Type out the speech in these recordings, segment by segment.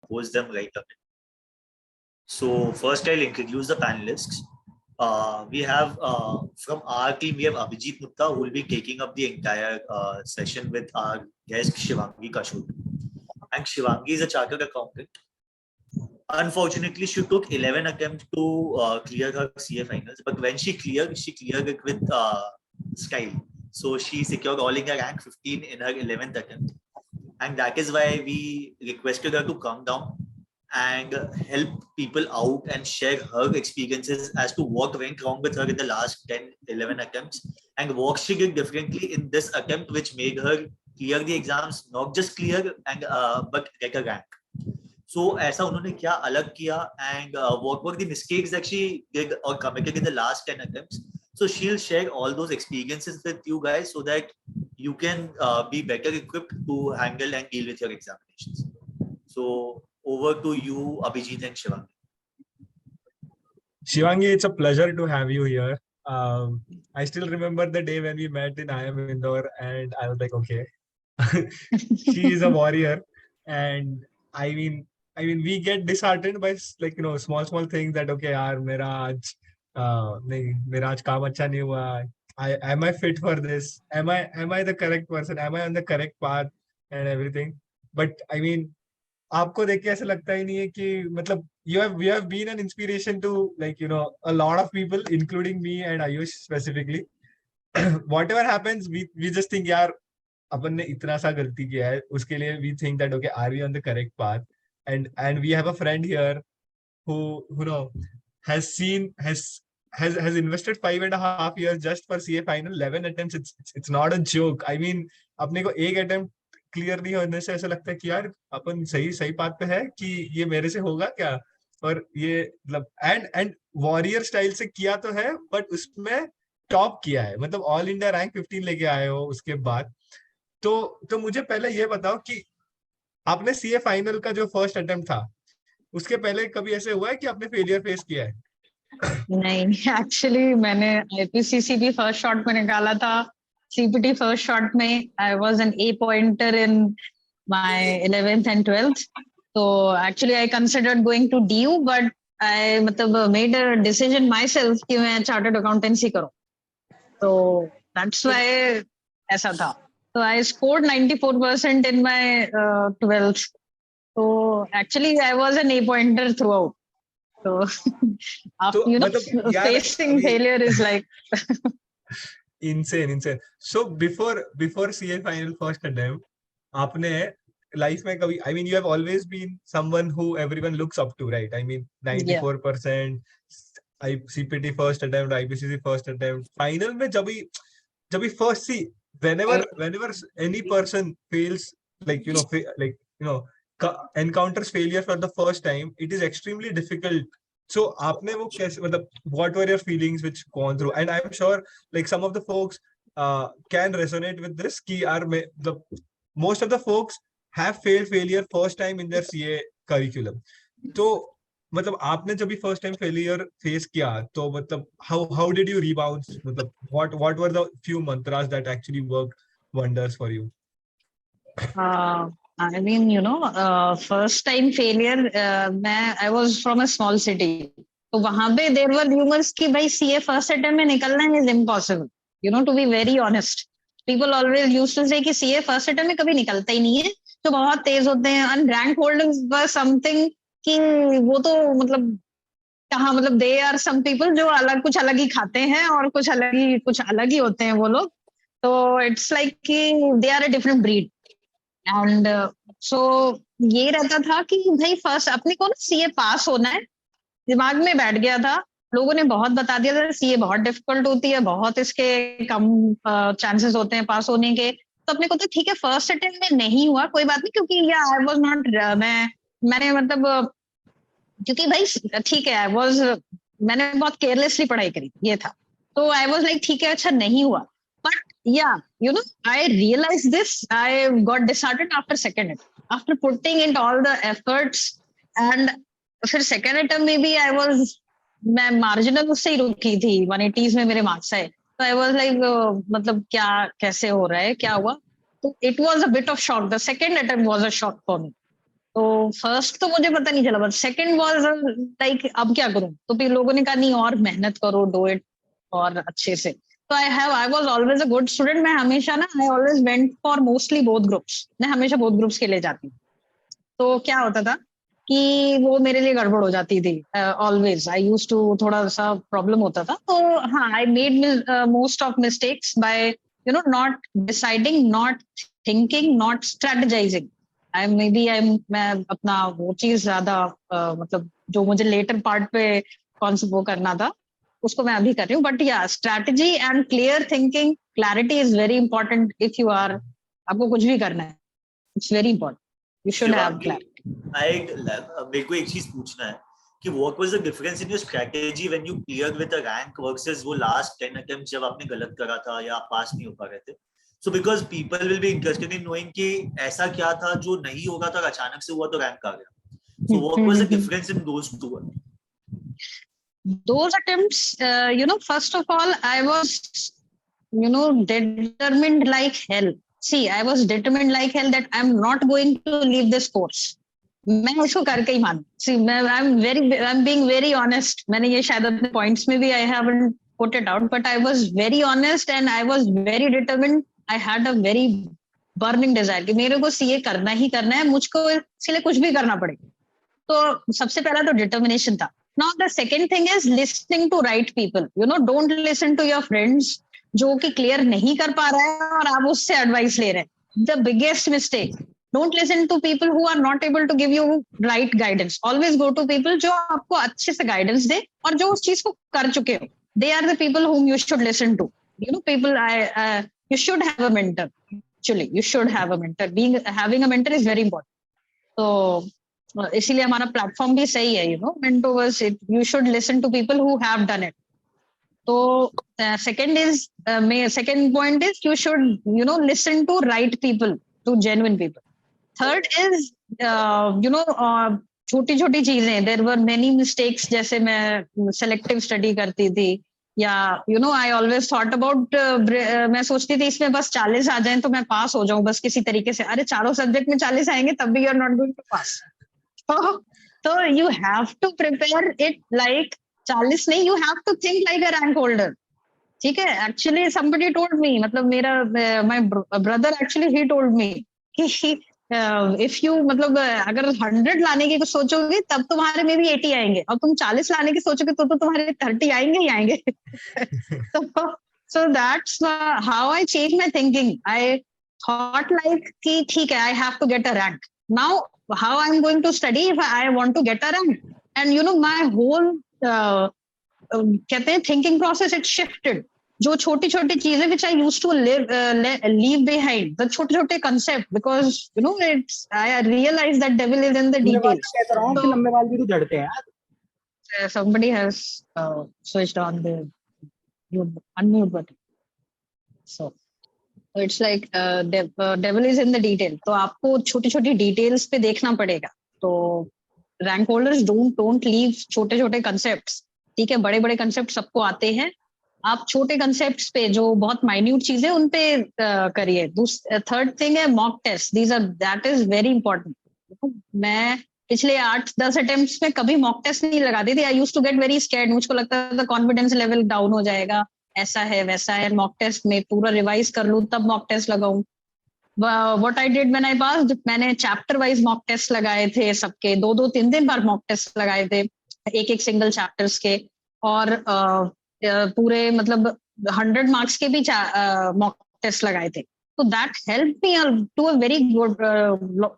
pose them right away. So first I'll introduce the panelists. We have from our team, we have Abhijit Mutta, who will be taking up the entire session with our guest Shivangi Kashodhan. And Shivangi is a chartered accountant. Unfortunately, she took 11 attempts to clear her CA finals, but when she cleared it with style. So she secured all India rank 15 in her 11th attempt. And that is why we requested her to come down and help people out and share her experiences as to what went wrong with her in the last 10, 11 attempts and what she did differently in this attempt, which made her clear the exams, not just clear and but get a rank. So ऐसा उन्होंने क्या अलग किया and what were the mistakes that she did or committed in the last 10 attempts. So she'll share all those experiences with you guys so that you can be better equipped to handle and deal with your examinations. So over to you, Abhijit and Shivangi. Shivangi, it's a pleasure to have you here. I still remember the day when we met in IIM Indore, and I was like, okay, she is a warrior. And I mean, we get disheartened by small things that okay, yaar, mera aaj kaam acha nahi hua. Am I fit for this? Am I the correct person? Am I on the correct path and everything? But I mean, आपको देख के ऐसा लगता ही नहीं है कि मतलब you have been an inspiration to a lot of people, including me and Ayush specifically. Whatever happens, we just think यार अपन ने इतना सा गलती किया है, उसके लिए we think that okay, are we on the correct path? And we have a friend here who has invested 5.5 years just for CA final, 11 attempts. It's not a joke. I mean, अपने को एक attempt clear नहीं होने से ऐसा लगता है कि यार अपन सही बात पे है कि ये मेरे से होगा क्या, और ये मतलब एंड वॉरियर स्टाइल से किया तो है बट उसमें टॉप किया है, मतलब ऑल इंडिया रैंक 15 लेके आए हो उसके बाद। तो मुझे पहले ये बताओ कि आपने सीए फाइनल का जो फर्स्ट अटेम्प्ट था उसके पहले कभी ऐसे हुआ है कि आपने फेलियर फेस किया है? नहीं, एक्चुअली मैंने आईपीसीसी भी फर्स्ट शॉट में निकाला था, CPT first shot में I was an A pointer in my 11th and 12th. So actually I considered going to DU, but I made a decision myself कि मैं chartered accountancy करूँ. So that's why ऐसा था. So I scored 94% in my 12th. So actually I was an A pointer throughout. So after, facing failure is like insane. So before CA final first attempt, आपने life में कभी, I mean, you have always been someone who everyone looks up to, right? I mean, 94%, CPT first attempt, IPCC first attempt, final में जब भी first see, whenever any person fails, encounters failure for the first time, it is extremely difficult. So आपने वो कैसे, मतलब what were your feelings which gone through? And I'm sure some of the folks can resonate with this कि यार most of the folks have failure first time in their CA curriculum. तो मतलब आपने जब भी first time failure face किया तो मतलब how did you rebound? मतलब what were the few mantras that actually worked wonders for you? I mean, first time failure, I was from a small city. So वहाँ पे there were rumors कि भाई CA first attempt में निकलना is impossible. To be very honest. People always used to say कि CA first attempt में कभी निकलता ही नहीं है, तो बहुत तेज होते हैं. And rank holdings were something कि वो तो मतलब they are some people जो कुछ अलग ही खाते हैं और कुछ अलग ही होते हैं वो लोग. So it's like कि they are a different breed. And so ये रहता था कि भाई फर्स्ट अपने को ना सीए पास होना है, दिमाग में बैठ गया था. लोगों ने बहुत बता दिया था सीए बहुत डिफिकल्ट होती है, बहुत इसके कम चांसेस होते हैं पास होने के. तो अपने को तो ठीक है फर्स्ट अटेम्प्ट में नहीं हुआ, कोई बात नहीं, क्योंकि आई वाज नॉट मैंने मतलब क्योंकि भाई ठीक है मैंने बहुत केयरलेसली पढ़ाई करी, ये था. तो आई वाज लाइक ठीक है अच्छा नहीं हुआ. But yeah, I realized this. I got disheartened after second attempt. After putting in all the efforts, and फिर second attempt में भी मैं marginal उससे ही रुकी थी, 180s में मेरे marks आए. So I was like, मतलब क्या कैसे हो रहा है, क्या हुआ? So it was a bit of shock. The second attempt was a shock for me. तो फर्स्ट तो मुझे पता नहीं चला, बट सेकंड वाज लाइक अब क्या करूं, तो फिर लोगों ने कहा नहीं और मेहनत करो, डू इट और अच्छे से। तो I was always a good student. मैं हमेशा ना I always went for mostly both groups, मैं हमेशा बोथ ग्रुप्स के लिए जाती। तो क्या होता था कि वो मेरे लिए गड़बड़ हो जाती थी। ऑलवेज आई यूज टू, थोड़ा सा प्रॉब्लम होता था। तो हाँ, I made most of mistakes by not deciding, not thinking, not strategizing. मैं अपना वो चीज ज्यादा मतलब जो मुझे लेटर पार्ट पे कौन सा वो करना था उसको मैं अभी कर रही हूँ। But yeah strategy and clear thinking, clarity is very important if you are, आपको कुछ भी करना है, it's very important, you should have clarity. मेरे को एक चीज पूछना है कि what was the difference in your strategy when you cleared with a rank versus वो last 10 attempts जब आपने गलत करा था या आप पास नहीं हो पा रहे थे? So because people will be interested in knowing कि ऐसा क्या था जो नहीं होगा था, अचानक से हुआ तो रैंक आ गया. So what was the difference in those two? Those attempts, first of all, I was, determined like hell. See, I was determined like hell that I'm not going to leave this course. मैं उसको करके ही मान, सी मैं I'm being very honest. मैंने ये शायद अपने points में भी I haven't put it out, but I was very honest and I was very determined. I had a very burning desire कि मेरे को सीए करना ही करना है, मुझको इसलिए कुछ भी करना पड़े। तो सबसे पहला तो डिटर्मिनेशन था। Now the second thing is listening to right people. Don't listen to your friends जो कि क्लियर नहीं कर पा रहा है और आप उससे एडवाइस ले रहे हैं। The biggest mistake, don't listen to people who are not able to give you right guidance. Always go to people जो आपको अच्छे से गाइडेंस दे और जो उस चीज को कर चुके हो। They are the people whom you should listen to. People, you should have a mentor. Actually, you should have a mentor. Having a mentor is very important. तो इसीलिए हमारा प्लेटफॉर्म भी सही है, Mentoverse, you should listen to people who have done it. तो second point is you should listen to right people, to genuine people. Third is छोटी छोटी चीजें, there were many mistakes, जैसे मैं selective study करती थी या I always thought about मैं सोचती थी इसमें बस 40 आ जाएं तो मैं पास हो जाऊं बस किसी तरीके से। अरे चारों सब्जेक्ट में 40 आएंगे तब भी you are not going to pass. So you have to prepare it like 40 नहीं, you have to think like a rank holder. ठीक है, actually somebody told me, मतलब मेरा my brother actually he told me कि if you मतलब अगर 100 लाने की कुछ सोचोगे तब तुम्हारे में भी 80 आएंगे और तुम 40 लाने की सोचोगे तो तुम्हारे 30 आएंगे ही आएंगे. So that's how I changed my thinking. I thought like कि ठीक है, I have to get a rank. Now how I'm going to study if I want to get a rank? And my whole कहते हैं thinking process, it shifted. जो छोटी छोटी चीजें which I used to leave behind, the छोटे छोटे concept, because it's I realized that devil is in the details. So, लंबे बाल भी तो झड़ते हैं यार. Somebody has switched on the unmute button. So it's like devil is in the detail. तो आपको छोटी छोटी details पे देखना पड़ेगा. तो rank holders don't leave छोटे छोटे concepts. ठीक है, बड़े बड़े concepts सबको आते हैं, आप छोटे concepts पे जो बहुत minute चीजें उन पे करिए. थर्ड थिंग है mock test. That is very important. मैं पिछले 8-10 अटेम्प्ट्स में कभी मॉक टेस्ट नहीं लगाती थी. I used to get very scared. मुझको लगता था कॉन्फिडेंस लेवल डाउन हो जाएगा, ऐसा है वैसा है, मॉक टेस्ट में पूरा रिवाइज कर लूं तब मॉक टेस्ट लगाऊं. What I did when I passed, मैंने चैप्टर वाइज मॉक टेस्ट लगाए थे सबके, 2-3 बार मॉक टेस्ट लगाए थे एक सिंगल चैप्टर्स के, और पूरे मतलब 100 मार्क्स के भी मॉक टेस्ट लगाए थे. तो that help me to a very good,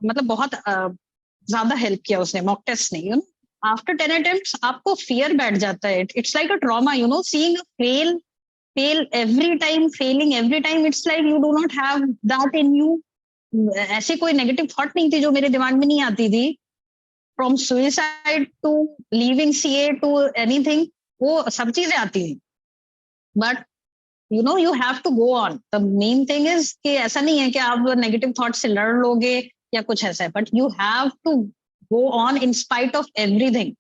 मतलब बहुत ज्यादा हेल्प किया उसने, मॉक टेस्ट ने. आफ्टर 10 अटेम्प्ट्स आपको फियर बैठ जाता है. It's like a trauma, seeing a fail every time, failing every time. It's like you do not have that in you. ऐसी कोई नेगेटिव थॉट नहीं थी जो मेरे दिमाग में नहीं आती थी. From suicide to leaving CA to anything, वो सब चीजें आती थी. But you have to go on. The main thing is कि ऐसा नहीं है कि आप नेगेटिव थॉट से लड़ लोगे या कुछ ऐसा है, but you have to go on in spite of everything.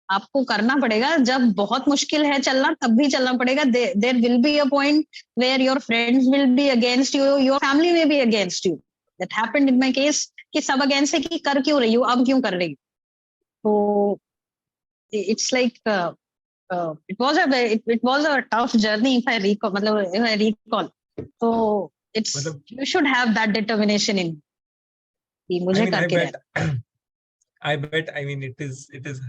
आपको करना पड़ेगा. जब बहुत मुश्किल है चलना तब भी चलना पड़ेगा. There will be a point where your friends will be against you, your family will be against you. That happened in my case. कि सब अगेंस्ट है कि कर क्यों रही हो, अब क्यों कर रही हो. तो it's like it was a tough journey if I recall, मतलब if I recall. So it's मतलब you should have that determination in कि I मुझे mean, करके रहना. I mean, it is.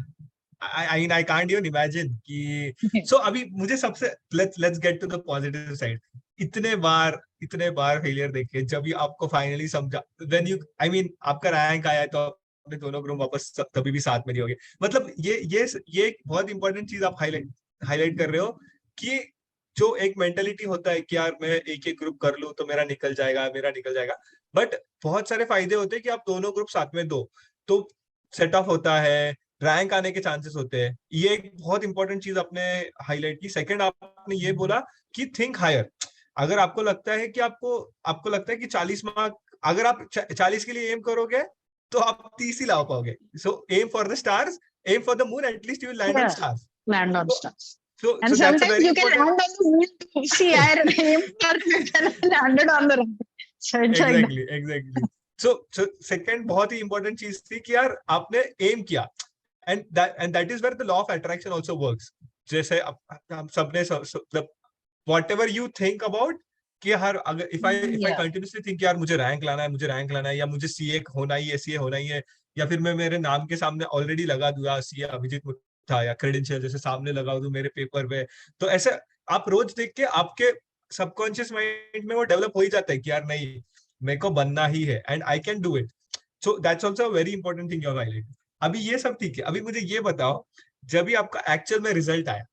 I mean, I can't even imagine कि. So अभी मुझे सबसे let's get to the positive side. इतने बार फेलियर देखे, जब भी आपको फाइनली समझा, when you, I mean, आपका रैंक आया तो अपने दोनों ग्रुप वापस तभी भी साथ में नहीं होगे. मतलब ये एक बहुत इंपॉर्टेंट चीज आप हाईलाइट कर रहे हो कि जो एक मेंटेलिटी होता है कि यार मैं एक ग्रुप कर लूं तो मेरा निकल जाएगा. बट बहुत सारे फायदे होते हैं कि आप दोनों ग्रुप साथ में दो तो सेट ऑफ होता है, रैंक आने के चांसेस होते हैं. ये एक बहुत इंपॉर्टेंट चीज आपने हाईलाइट की. सेकंड, आपने ये बोला कि थिंक हायर. अगर आपको लगता है कि आपको लगता है कि 40 मार्क, अगर आप 40 के लिए एम करोगे तो आप 30 ही ला पाओगे. So aim for the stars, aim for the moon, at least you will land on Yeah, stars. land on stars. And So that's a sometimes very you can important. land on the moon too. See, I landed on the rock. So it's like that. Exactly. So second बहुत ही important चीज थी कि यार आपने aim किया, and that is where the law of attraction also works. जैसे हम सबने मतलब whatever you think about कि हर अगर if I Yeah. continuously think यार मुझे रैंक लाना है या मुझे सीए होना ही है, या फिर मैं मेरे नाम के सामने ऑलरेडी लगा दूंगा सीए अभिजीत मुत्था या क्रेडेंशियल जैसे सामने लगा दूं मेरे पेपर पे, तो ऐसे आप रोज देख के आपके सबकॉन्शियस माइंड में वो डेवलप हो ही जाता है कि यार नहीं, मेरे को बनना ही है and I can do it. So that's also a very important thing your highlight. अभी ये सब ठीक है, अभी मुझे ये बताओ, जब भी आपका एक्चुअल में रिजल्ट आया,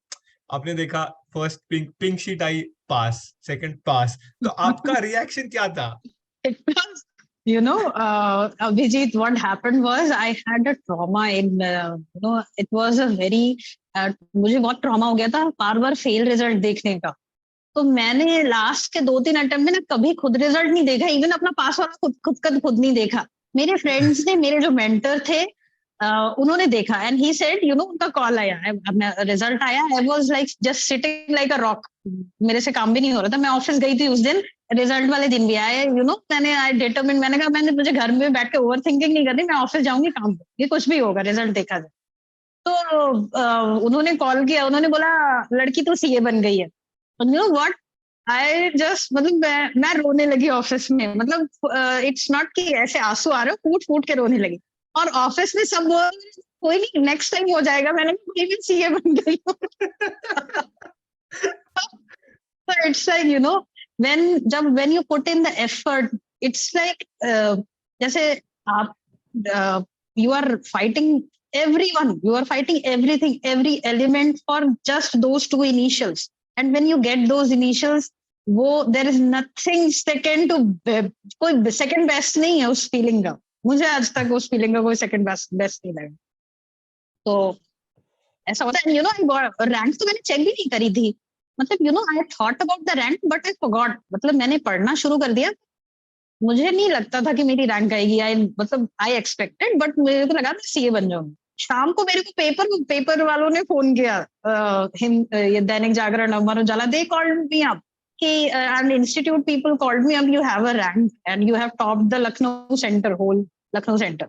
आपने देखा फर्स्ट पिंक शीट आई, पास, सेकंड पास, तो आपका रिएक्शन क्या था? It was, Abhijit, what happened was I had a trauma in, it was a very, मुझे बहुत ट्रॉमा हो गया था बार बार फेल रिजल्ट देखने का. तो मैंने लास्ट के 2-3 अटेम्प्ट में ना कभी खुद रिजल्ट नहीं देखा, इवन अपना पास वाला खुद नहीं देखा. मेरे फ्रेंड्स ने, मेरे जो मेंटर थे, उन्होंने देखा एंड ही सेड उनका कॉल आया, रिजल्ट आया, I was like just sitting like a rock. मेरे से काम भी नहीं हो रहा था. मैं ऑफिस गई थी उस दिन, रिजल्ट वाले दिन भी आए. मैंने आई डिटरमिन, मैंने कहा मैंने मुझे घर में बैठ के ओवर थिंकिंग नहीं करनी, मैं ऑफिस जाऊंगी, काम ये कुछ भी होगा, रिजल्ट देखा जाए. तो उन्होंने कॉल किया, उन्होंने बोला लड़की तो सीए बन गई है. व्हाट, आई जस्ट, मतलब मैं रोने लगी ऑफिस में. मतलब इट्स नॉट कि ऐसे आंसू आ रहे, फूट फूट के रोने लगी. और ऑफिस में सब बोल, कोई नहीं, नेक्स्ट टाइम हो जाएगा. मैंने कोई भी सीए बन गई. So it's like, when you put in the effort, it's like जैसे आप you are fighting everyone, you are fighting everything, every element for just those 2 initials. And when you get those initials, there is nothing second to, कोई second best नहीं है उस feeling का. मुझे आज तक उस feeling का कोई second best नहीं लगा. तो ऐसा होता है. रैंक तो मैंने चेक भी नहीं करी थी. मतलब I thought about the rank but I forgot. मतलब मैंने पढ़ना शुरू कर दिया, मुझे नहीं लगता था कि मेरी रैंक आएगी. आई एक्सपेक्टेड, बट मेरे को लगा मैं सीए बन जाऊंगी. शाम को मेरे को पेपर वालों ने फोन किया, ये Dainik Jagran, Amar Ujala, they called me up कि and institute people called me up, you have a rank and you have topped the Lucknow centre, whole Lucknow centre.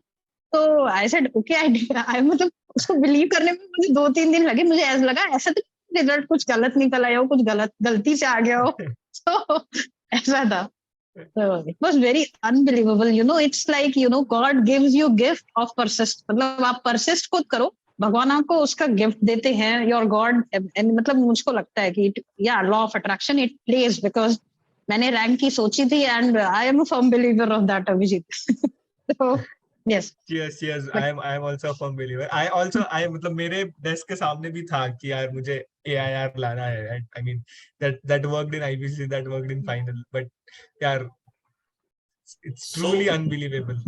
तो आई सेड ओके, आई मतलब उसको बिलीव करने में मुझे 2-3 दिन लगे. मुझे ऐसा लगा ऐसा तो रिजल्ट कुछ गलत निकल आया हो, कुछ गलती से आ गया हो. तो ऐसा था. So it was very unbelievable. It's like, God gives you gift of persist. मतलब आप persist खुद करो, भगवान आपको उसका गिफ्ट देते हैं. Your God, and मतलब मुझको लगता है कि law of attraction it plays, because मैंने रैंक की सोची थी and I am a firm believer of that, Abhijit. So yes. Yes. I am also a firm believer. I मतलब मेरे डेस्क के सामने भी था कि यार मुझे AIR लाना है. I mean that worked in IBC, that worked in final, but यार it's truly unbelievable.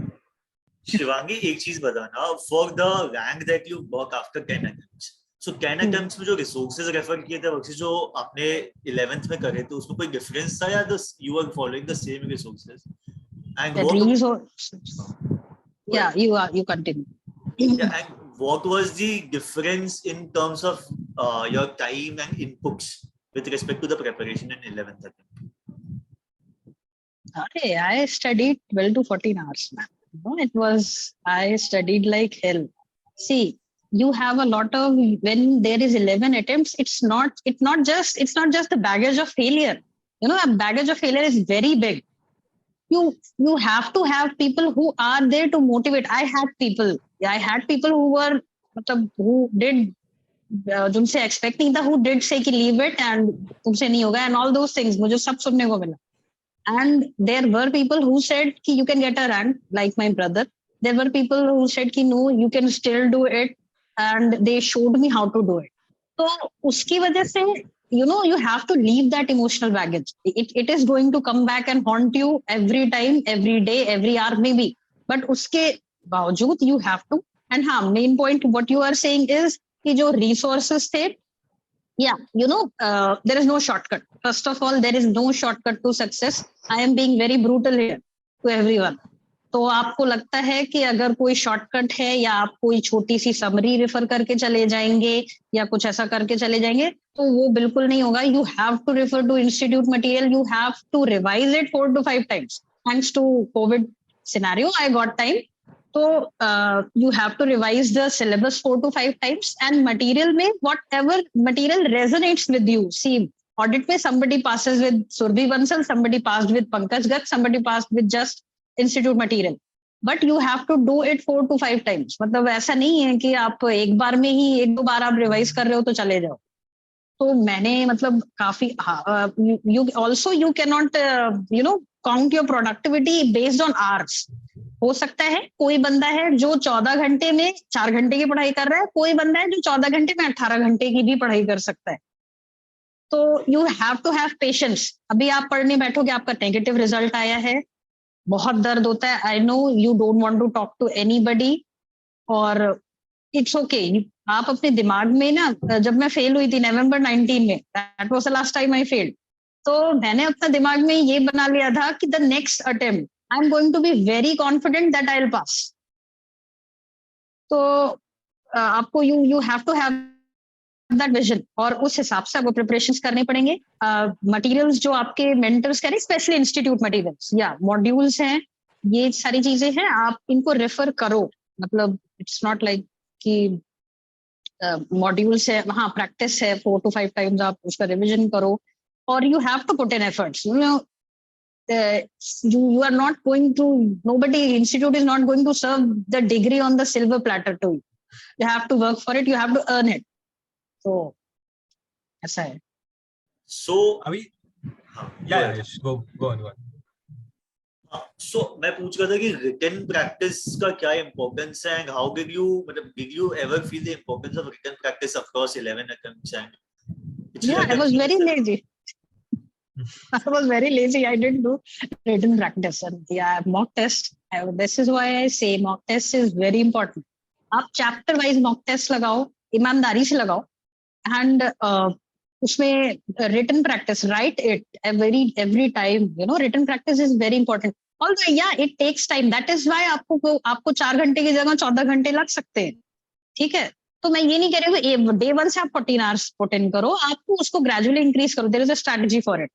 शिवांगी, एक चीज बताना, for the rank that you work after 10 attempts, so 10 attempts में जो रिसोर्सेज रेफर किए थे वर्सेस जो आपने 11th में करे थे, उसमें कोई डिफरेंस था या you are following the same resources? And you continue. Yeah, and what was the difference in terms of your time and inputs with respect to the preparation in 11th attempt? I studied 12 to 14 hours, man. No, it was, I studied like hell. See, you have a lot of, when there is 11 attempts, it's not just the baggage of failure. You know, a baggage of failure is very big. You have to have people who are there to motivate. I had people who were, मतलब, who did, जिनसे expect नहीं था, who did say कि leave it and तुमसे नहीं होगा and all those things, मुझे सब सुनने को मिला. And there were people who said कि you can get a rank, like my brother. There were people who said कि no, you can still do it, and they showed me how to do it. So उसकी वजह से, you know, you have to leave that emotional baggage. It is going to come back and haunt you every time, every day, every hour maybe. But उसके बावजूद you have to. And हाँ, main point what you are saying is कि जो resources थे, yeah, you know, there is no shortcut. First of all, there is no shortcut to success. I am being very brutal here to everyone. तो आपको लगता है कि अगर कोई शॉर्टकट है या आप कोई छोटी सी समरी रेफर करके चले जाएंगे या कुछ ऐसा करके चले जाएंगे, तो वो बिल्कुल नहीं होगा. You have to refer to institute material, you have to revise it 4 to 5 times. Thanks to COVID scenario, I got time. So you have to revise the syllabus 4 to 5 times, and material में whatever material resonates with you. See, audit में somebody passes with Surbhi Bansal, somebody passed with Pankaj Garg, somebody passed with just institute material. But you have to do it 4 to 5 times. मतलब ऐसा नहीं है कि आप एक बार में ही 1-2 बार आप रिवाइज कर रहे हो तो चले जाओ. तो मैंने मतलब काफी, you also you cannot you know, count your productivity based on hours. हो सकता है कोई बंदा है जो 14 घंटे में 4 घंटे की पढ़ाई कर रहा है, कोई बंदा है जो 14 घंटे में 18 घंटे की भी पढ़ाई कर सकता है. तो you have to have patience. अभी आप पढ़ने बैठोगे, आपका नेगेटिव रिजल्ट आया है, बहुत दर्द होता है. I know you don't want to talk to anybody, और इट्स ओके. आप अपने दिमाग में ना, जब मैं फेल हुई थी नवंबर 19 में, that was the last time I failed, तो मैंने अपना दिमाग में ये बना लिया था कि the next attempt I am going to be very confident that I will pass. तो आपको you have to have that vision, और उस हिसाब से आपको प्रिपरेशंस करने पड़ेंगे. मटेरियल्स जो आपके मेंटर्स कह रहे हैं, स्पेशली इंस्टीट्यूट मटेरियल्स या मॉड्यूल्स हैं, ये सारी चीजें हैं, आप इनको रेफर करो. मतलब इट्स नॉट लाइक कि मॉड्यूल्स है, हाँ प्रैक्टिस है, 4 to 5 times आप उसका रिविजन करो, और you have to put in efforts. You know, you are not going to, nobody, institute is not going to serve the degree on the silver platter to you. You have to work for it, you have to earn it. So ऐसा है. So अभी yeah, go on. So मैं पूछ रहा था कि written practice का क्या importance है, and how did you ever feel the importance of written practice across 11 attempts? And Yeah, I was very lazy. I was very lazy. I didn't do written practice. And yeah, mock test. This is why I say mock test is very important. आप chapter wise mock test लगाओ, ईमानदारी से लगाओ, and उसमें written practice, write it every time. You know, written practice is very important. Although yeah, it takes time. That is why आपको 4 घंटे की जगह 14 घंटे लग सकते हैं. ठीक है, तो मैं ये नहीं कह रही हूँ day 1 से आप 14 hours put in करो, आपको उसको gradually increase करो. There is a strategy for it.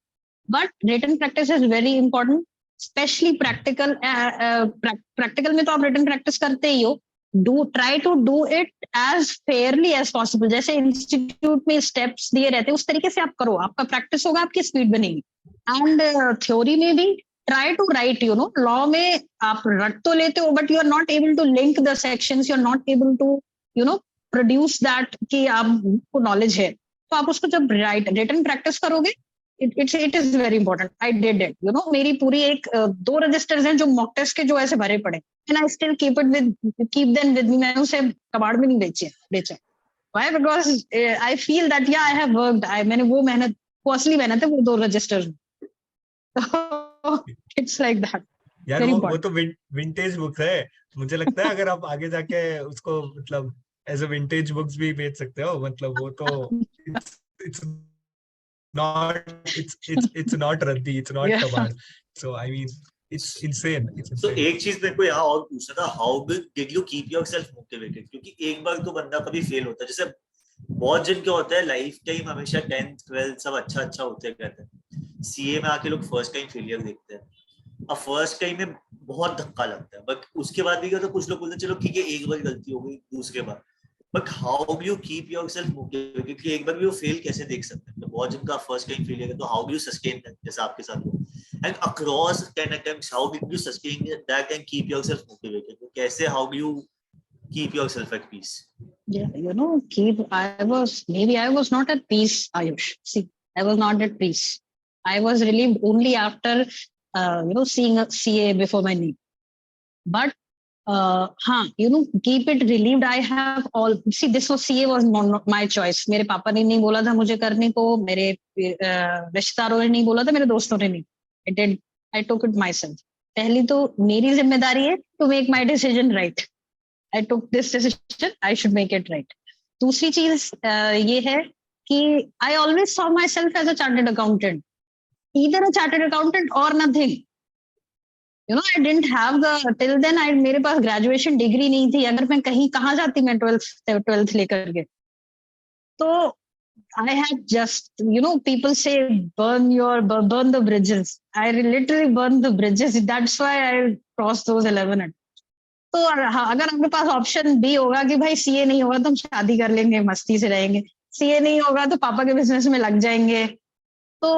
But written practice is very important, especially practical. Practical में तो आप written practice करते ही हो. Try to do it as fairly as possible. जैसे इंस्टीट्यूट में steps दिए रहते हैं, उस तरीके से आप करो, आपका practice होगा, आपकी स्पीड बनेगी. And theory में भी try to write, you know, law में आप रट तो लेते हो, but you are not able to link the sections, you are not able to, you know, produce that कि आपको knowledge है. तो आप उसको जब written practice करोगे, it is very important. I did it, you know. मेरी पूरी 2 registers हैं जो mock test के, जो ऐसे भरे पड़े, and I still keep them with me. मैंने उसे कबाड़ में नहीं बेचा. Why? Because I feel that yeah, I have worked. मैंने वो मेहनत, वो असली मेहनत है, वो 2 registers में. It's like that. यार वो तो विंटेज बुक्स है. मुझे लगता है अगर आप आगे जाके उसको मतलब एज अ विंटेज बुक्स भी बेच सकते हो. मतलब वो तो it's not रद्दी, it's not कबाड़. So I mean it's insane. So एक चीज मेरे को यहाँ और पूछना था, how did you keep yourself motivated? क्योंकि एक बार तो बंदा कभी फेल होता है, जैसे बहुत जन क्या होता है लाइफ टाइम हमेशा 10th 12th सब अच्छा होते कहते हैं, सीए में आके लोग फर्स्ट टाइम फेलियर देखते हैं. अब फर्स्ट टाइम में बहुत धक्का लगता है, बट उसके बाद भी क्या, तो कुछ लोग बोलते हैं चलो ठीक है एक बार गलती हो गई, दूसरे बार, but how do you keep yourself motivated, क्योंकि एक बार भी वो फेल कैसे देख सकते हैं, तो बहुत जिनका फर्स्ट टाइम फेलियर है, तो how do you sustain that, जैसा आपके साथ हो, and across 10 attempts how do you sustain that and keep yourself motivated, तो कैसे, how do you keep yourself at peace? Yeah, I was not at peace, Ayush. See, I was not at peace. I was relieved only after seeing a CA before my name. But keep it relieved. I have all, see, this was CA was not my choice. मेरे पापा ने नहीं बोला था मुझे करने को, मेरे रिश्तेदारों ने नहीं बोला था, मेरे दोस्तों ने नहीं. I took it myself. पहली तो मेरी जिम्मेदारी है to make my decision right. I took this decision, I should make it right. दूसरी चीज ये है कि I always saw myself as a chartered accountant, either a chartered accountant or nothing. I didn't have till then मेरे पास graduation degree नहीं थी. अगर मैं कहाँ जाती मैं 12th लेकर के, तो I had just, people say burn the bridges. I literally burned the bridges. That's why I crossed those 11. तो अगर आपके पास ऑप्शन बी होगा कि भाई सीए नहीं होगा तो हम शादी कर लेंगे, मस्ती से रहेंगे, सीए नहीं होगा तो पापा के बिजनेस में लग जाएंगे, तो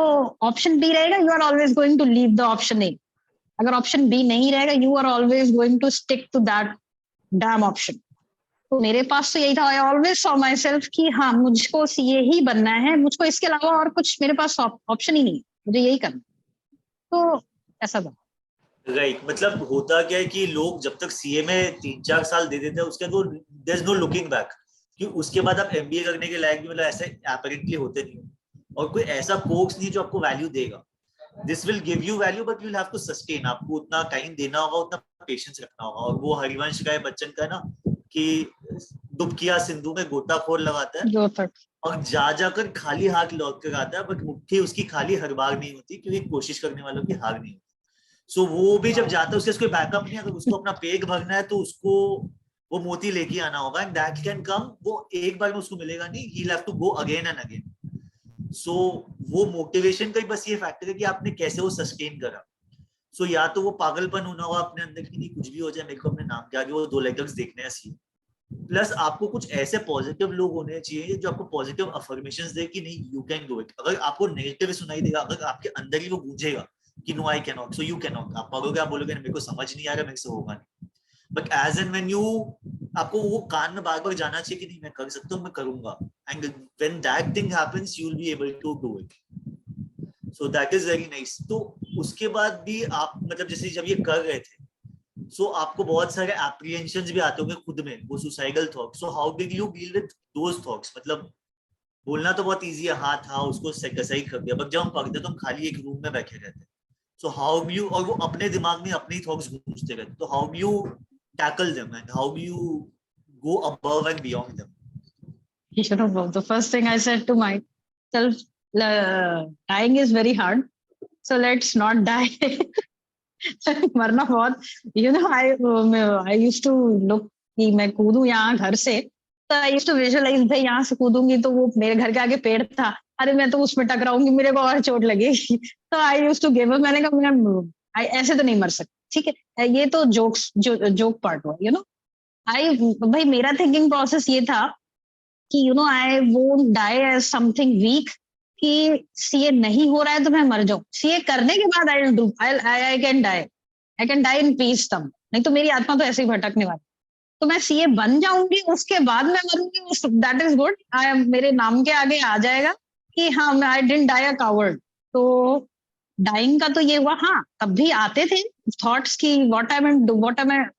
ऑप्शन बी रहेगा, you are always going to leave the option A. अगर ऑप्शन बी नहीं रहेगा, you are always going to stick to that damn option. तो मेरे पास तो यही था. I always saw myself कि हाँ मुझको सीए ही बनना है, मुझको इसके अलावा और कुछ मेरे पास ऑप्शन ही नहीं, मुझे यही करना. तो ऐसा था. राइट, मतलब होता क्या है कि लोग जब तक सीए में 3-4 साल दे देते हैं, उसके बाद there is no looking back, कि उसके बाद आप एमबीए करने के लायक भी मतलब ऐसे एपरेंटली होते नहीं, और कोई ऐसा कोर्स नहीं जो आपको वैल्यू देगा. This will give you value but you will have to sustain, आपको उतना टाइम देना होगा, उतना पेशेंस रखना होगा. और वो हरिवंश राय बच्चन का ना कि डुबकिया सिंधु में गोताखोर लगाता है और जा जाकर खाली हाथ लौट कर आता है, बट मुट्ठी उसकी खाली हर बार नहीं होती, क्योंकि कोशिश करने वालों की हार नहीं होती. सो वो भी जब जाता है उसके कोई बैकअप नहीं, अगर उसको अपना पेट भरना है तो उसको वो मोती लेके आना होगा, एंड दैट कैन कम, वो एक बार में उसको मिलेगा नहीं, he have to go again and again. So वो मोटिवेशन का ही बस ये फैक्टर है कि आपने कैसे वो सस्टेन करा. सो या तो वो पागलपन होना होगा अपने अंदर की नहीं कुछ भी हो जाए, मेरे को अपने नाम के आगे वो 2 लेटर्स देखने हैं, प्लस आपको कुछ ऐसे पॉजिटिव लोग होने चाहिए जो आपको पॉजिटिव अफर्मेशंस दे कि नहीं यू कैन डू इट. अगर आपको नेगेटिव सुनाई देगा, अगर आपके अंदर ही वो गूंजेगा कि no I can not, so you can not, आप कहोगे, आप बोलोगे मेरे को समझ नहीं आ रहा, मेरे से होगा नहीं. But as and when you, आपको वो कान में बार बार जाना चाहिए कि नहीं मैं कर सकता हूँ, मैं करूंगा, and when that thing happens you will be able to do it. So that is very nice. तो उसके बाद भी आप मतलब जैसे जब ये कर रहे थे, सो आपको बहुत सारे एप्रीहेंशंस भी आते होंगे खुद में, वो suicidal thoughts. So how did you deal with those thoughts? मतलब बोलना तो बहुत इजी है, हाँ था उसको सही कर दिया, बट जब हम पढ़ते तो हम खाली एक रूम में बैठे रहते. सो हाउ यू, और वो अपने दिमाग में अपने थॉट्स घूमते रहते, तो how you tackle them and how you go above and beyond them? The first thing I said to myself, dying is very hard, so let's not die. मरना बहुत, I used to look कि मैं कूदूं यहाँ घर से, तो I used to visualize भाई यहाँ से कूदूंगी तो वो मेरे घर के आगे पेड़ था, अरे मैं तो उसमें टकराऊंगी, मेरे को और चोट लगेगी. तो I used to give up. मैंने कहा मैं ऐसे तो नहीं मर सकती. ठीक है, ये तो जोक पार्ट हुआ. भाई मेरा थिंकिंग प्रोसेस ये था कि I won't die as something weak, कि सीए नहीं हो रहा है तो मैं मर जाऊं. सीए करने के बाद I can die in peace तब, नहीं तो मेरी आत्मा तो ऐसे ही भटकने वाली. तो मैं सीए बन जाऊंगी, उसके बाद मैं मरूंगी, दैट इज गुड. मेरे नाम के आगे आ जाएगा कि हाँ I didn't die a coward. तो डाइंग का तो ये हुआ. हाँ तब भी आते थे थॉट्स की what am I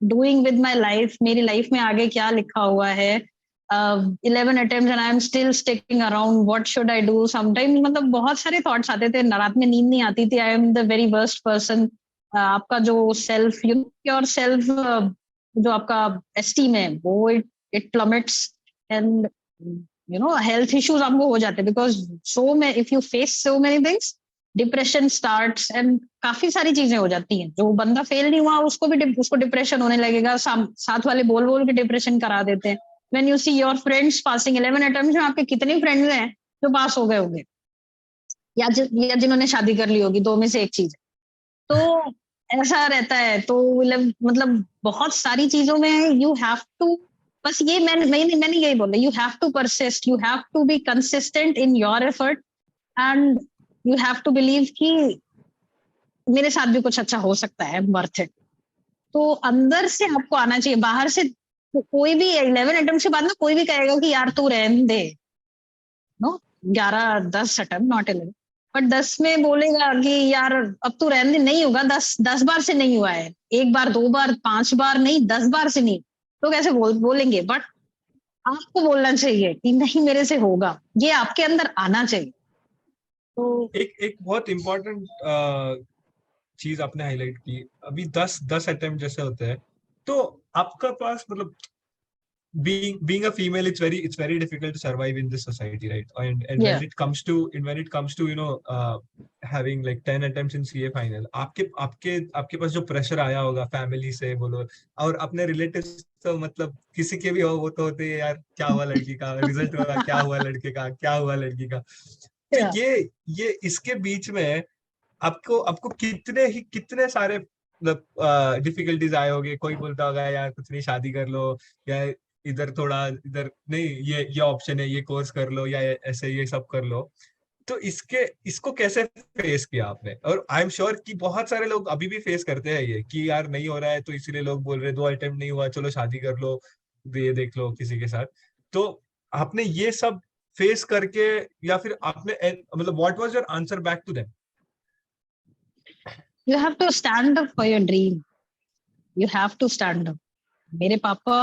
doing with my life, मेरी लाइफ में आगे क्या लिखा हुआ है. 11 attempts and I am still sticking around, what should I do? Sometimes मतलब बहुत सारे थॉट्स आते थे, रात में नींद नहीं आती थी. I am the very worst person. आपका जो सेल्फ योर सेल्फ जो आपका एस्टीम है वो it plummets, and health issues आपको हो जाते हैं, because if you face so many things, depression starts and काफी सारी चीजें हो जाती हैं. जो बंदा फेल नहीं हुआ उसको डिप्रेशन होने लगेगा, साथ वाले बोल के डिप्रेशन करा देते हैं. When you see your friends passing 11 attempts में, आपके कितने फ्रेंड्स हैं जो पास हो गए होंगे, या जिन्होंने शादी कर ली होगी, 2 में से एक चीज. तो ऐसा रहता है। तो मतलब बहुत सारी चीजों में यू हैव टू, बस ये मैंने यही बोला, you have to persist, you have to be consistent in your effort, and you have to believe कि मेरे साथ भी कुछ अच्छा हो सकता है, वर्थ इट। तो अंदर से आपको आना चाहिए, बाहर से कोई भी 11 अटेम्प्ट के बाद ना कोई भी कहेगा कि यार तू रहने दे, नो 11-10 अटेम्प्ट, नॉट 11, बट 10 में बोलेगा कि यार अब तू रहने दे, नहीं होगा, 10 बार से नहीं हुआ है, एक बार, 2 बार, 5 बार नहीं, 10 बार से नहीं, तो कैसे बोलेंगे? बट आपको बोलना चाहिए कि नहीं मेरे से होगा, ये आपके अंदर आना चाहिए। तो एक बहुत इम्पोर्टेंट चीज आपने हाईलाइट की, अभी 10 अटेम्प्ट जैसे होते हैं, तो आपका पास मतलब being a female, it's very difficult to survive in this society, right? And या when it comes to having like 10 attempts in CA final, आपके पास जो प्रेशर आया होगा फैमिली से बोलो और अपने रिलेटिव्स, तो मतलब किसी के भी हो, वो तो होते हैं यार, क्या हुआ लड़की का, रिजल्ट हुआ, क्या हुआ लड़के का, क्या हुआ लड़की का। तो या ये इसके बीच में आपको कितने सारे मतलब डिफिकल्टीज आए होंगे। कोई बोलता होगा यार कुछ नहीं, शादी कर लो, या इधर थोड़ा, इधर नहीं, ये ऑप्शन है, ये कोर्स कर लो, या ऐसे ये सब कर लो। तो इसको कैसे फेस किया आपने? और आई एम श्योर कि बहुत सारे लोग अभी भी फेस करते हैं ये, कि यार नहीं हो रहा है तो इसीलिए लोग बोल रहे हैं 2 अटेम्प्ट नहीं हुआ, चलो शादी कर लो, ये देख लो किसी के साथ। तो आपने ये सब फेस करके, या फिर आपने मतलब what was your answer back to them? You have to stand up for your dream, you have to stand up. मेरे पापा,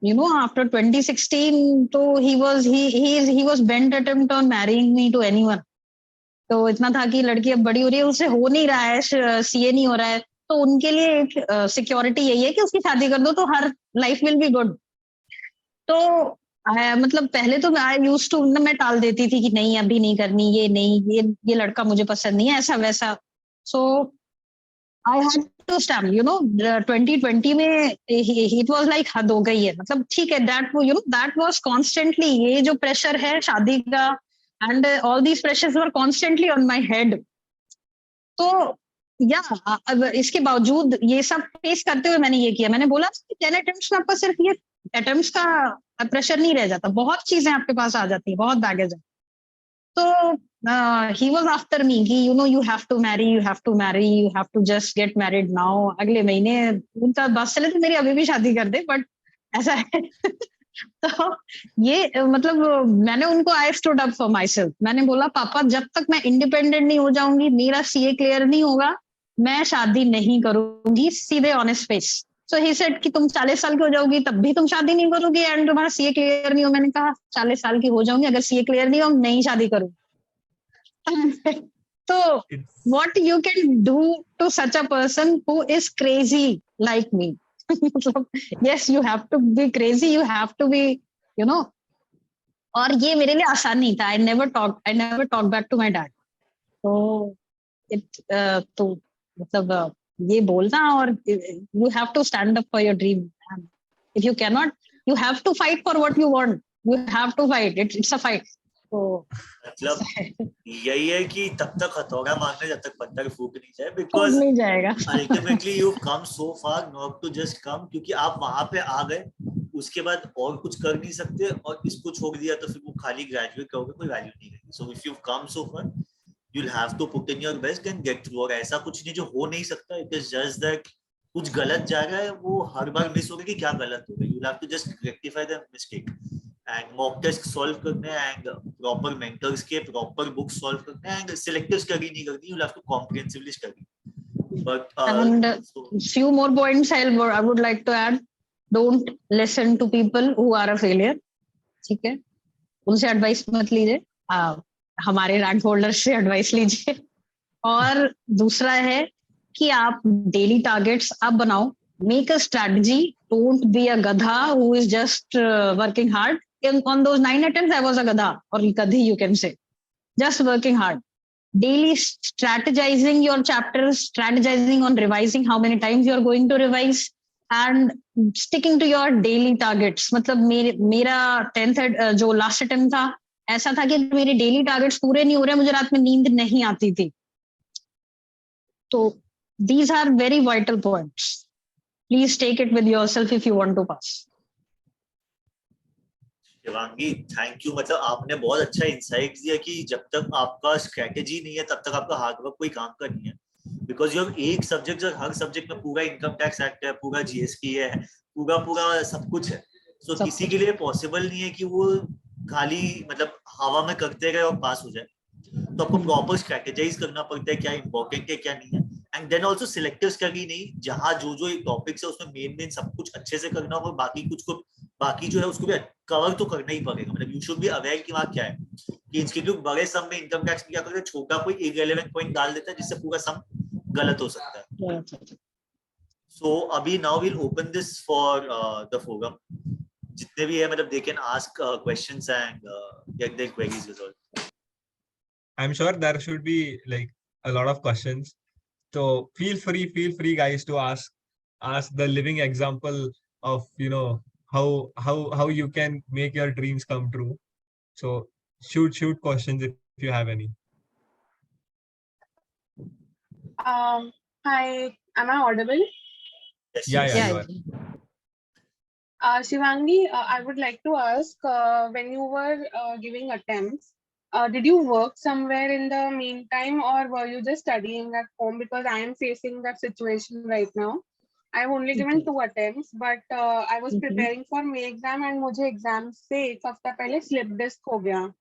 you know, after 2016, तो he was bent attempt on marrying me to anyone। तो इतना था कि लड़की अब बड़ी हो रही है, उससे हो नहीं रहा है, सीए नहीं हो रहा है, तो उनके लिए एक सिक्योरिटी यही है कि उसकी शादी कर दो तो हर लाइफ विल बी गुड। तो मतलब पहले तो आई यूज्ड टू, मैं टाल देती थी कि नहीं अभी नहीं करनी, ये नहीं, ये लड़का मुझे पसंद नहीं है, ऐसा वैसा। So I had to stand, you know, 2020 में इट वाज लाइक हद हो गई है, मतलब ठीक है, that you know that was constantly, ये जो प्रेशर है शादी का and all these pressures were constantly on my head. तो या अब इसके बावजूद ये सब फेस करते हुए मैंने ये किया, मैंने बोला 10 अटेम्प्ट्स में आपका सिर्फ ये अटेम्प्ट्स का प्रेशर नहीं रह जाता, बहुत चीजें आपके पास आ जाती है, बहुत बैगेज है। तो he was after me कि you know you have to marry, you have to marry, you have to just get married now। अगले महीने उनका बस चले तो मेरी अभी भी शादी कर दे, बट ऐसा है। तो ये मतलब मैंने उनको I stood up for my self, मैंने बोला पापा जब तक मैं इंडिपेंडेंट नहीं हो जाऊंगी, मेरा सीए क्लियर नहीं होगा, मैं शादी नहीं करूंगी, सीधे honest face. So he said कि तुम 40 साल की हो जाओगी तब भी तुम शादी नहीं करोगी एंड तुम्हारा सीए क्लियर नहीं हो। मैंने कहा 40 साल की हो जाऊंगी, अगर सीए क्लियर नहीं हो नहीं शादी करूंगी। तो what you can do to such a person who is crazy like me? Yes, you have to be crazy, you have to be, you know। और ये मेरे लिए आसान नहीं था। I never talked back to my dad। तो तो मतलब ये बोलना, और you have to stand up for your dream। If you cannot, you have to fight for what you want, you have to fight, it's a fight। तो मतलब यही है कि तब तक हथौड़ा मारने जब तक पत्थर फूट नहीं जाए, टूट बिकॉज नहीं जाएगा। Ultimately you come so far not to just come, क्योंकि आप वहां पे आ गए, उसके बाद और कुछ कर नहीं सकते, और इसको छोड़ दिया तो फिर वो खाली ग्रेजुएट करोगे, कोई वैल्यू नहीं रहेगी। So if you come so far you'll have to put in your best and get through। और ऐसा कुछ नहीं जो हो नहीं सकता, इट इज जस्ट दैट कुछ गलत जा रहा है, वो हर बार मिस होगा कि क्या गलत हो गया, you'll have to just rectify the mistake and mock test solve करने and proper mentors के proper books solve करने and selective study नहीं करनी, you'll have to comprehensively study। but And so few more points I would like to add। Don't listen to people who are a failure। ठीक है, उनसे advice मत लीजिए, हमारे rank holder से एडवाइस लीजिए। और दूसरा है कि आप डेली टारगेट्स आप बनाओ, make a strategy, don't be a गधा who is just working hard. On those 9 attempts I was a gadha or gadhi, you can say, just working hard, daily strategizing your chapters, strategizing on revising how many times you are going to revise and sticking to your daily targets। मतलब मेरा 10th जो last attempt था ऐसा था कि मेरे daily targets पूरे नहीं हो रहे, मुझे रात में नींद नहीं आती थी। तो These are very vital points. Please take it with yourself if you want to pass. Shivangi thank you, मतलब आपने बहुत अच्छा इंसाइट दिया कि जब तक आपका स्ट्रेटेजी नहीं है तब तक आपका हार्डवर्क कोई काम का नहीं है, बिकॉज यू हैव एक सब्जेक्ट, जो हर सब्जेक्ट में पूरा इनकम टैक्स एक्ट है, पूरा जीएसटी है, पूरा पूरा सब कुछ है. सो किसी के लिए पॉसिबल नहीं है कि वो खाली मतलब हवा में करते रहे और पास हो जाए. तो आपको प्रॉपर स्ट्रेटेजाइज करना पड़ता है क्या इंपॉर्टेंट है क्या नहीं है, and then also selective study नहीं, जहाँ जो जो टॉपिक्स है उसमें मेन मेन सब कुछ अच्छे से करना होगा, बाकी कुछ को बाकी जो है उसको भी कवर तो करना ही पड़ेगा. मतलब यू शुड बी अवेयर कि वहाँ क्या है, कि इंस्टीट्यूट बड़े सम में इनकम टैक्स में क्या करते हैं, छोटा कोई इररिलेवेंट पॉइंट डाल देता है जिससे पूरा सम गलत हो सकता है. सो अभी now will open this for the forum. जितने भी है मतलब they can ask questions and get their queries resolve. I'm sure there should be like a lot of questions. So feel free guys to ask the living example of, you know, how you can make your dreams come true. So shoot questions if you have any. Hi, am I audible? Yes, Yeah, yes. you are. Shivangi, I would like to ask, when you were giving attempts, did you work somewhere in the meantime, or were you just studying at home? Because I am facing that situation right now. I've only given 2 attempts, but I was preparing for May exam, and मुझे exam से एक हफ्ता पहले slip disc हो गया.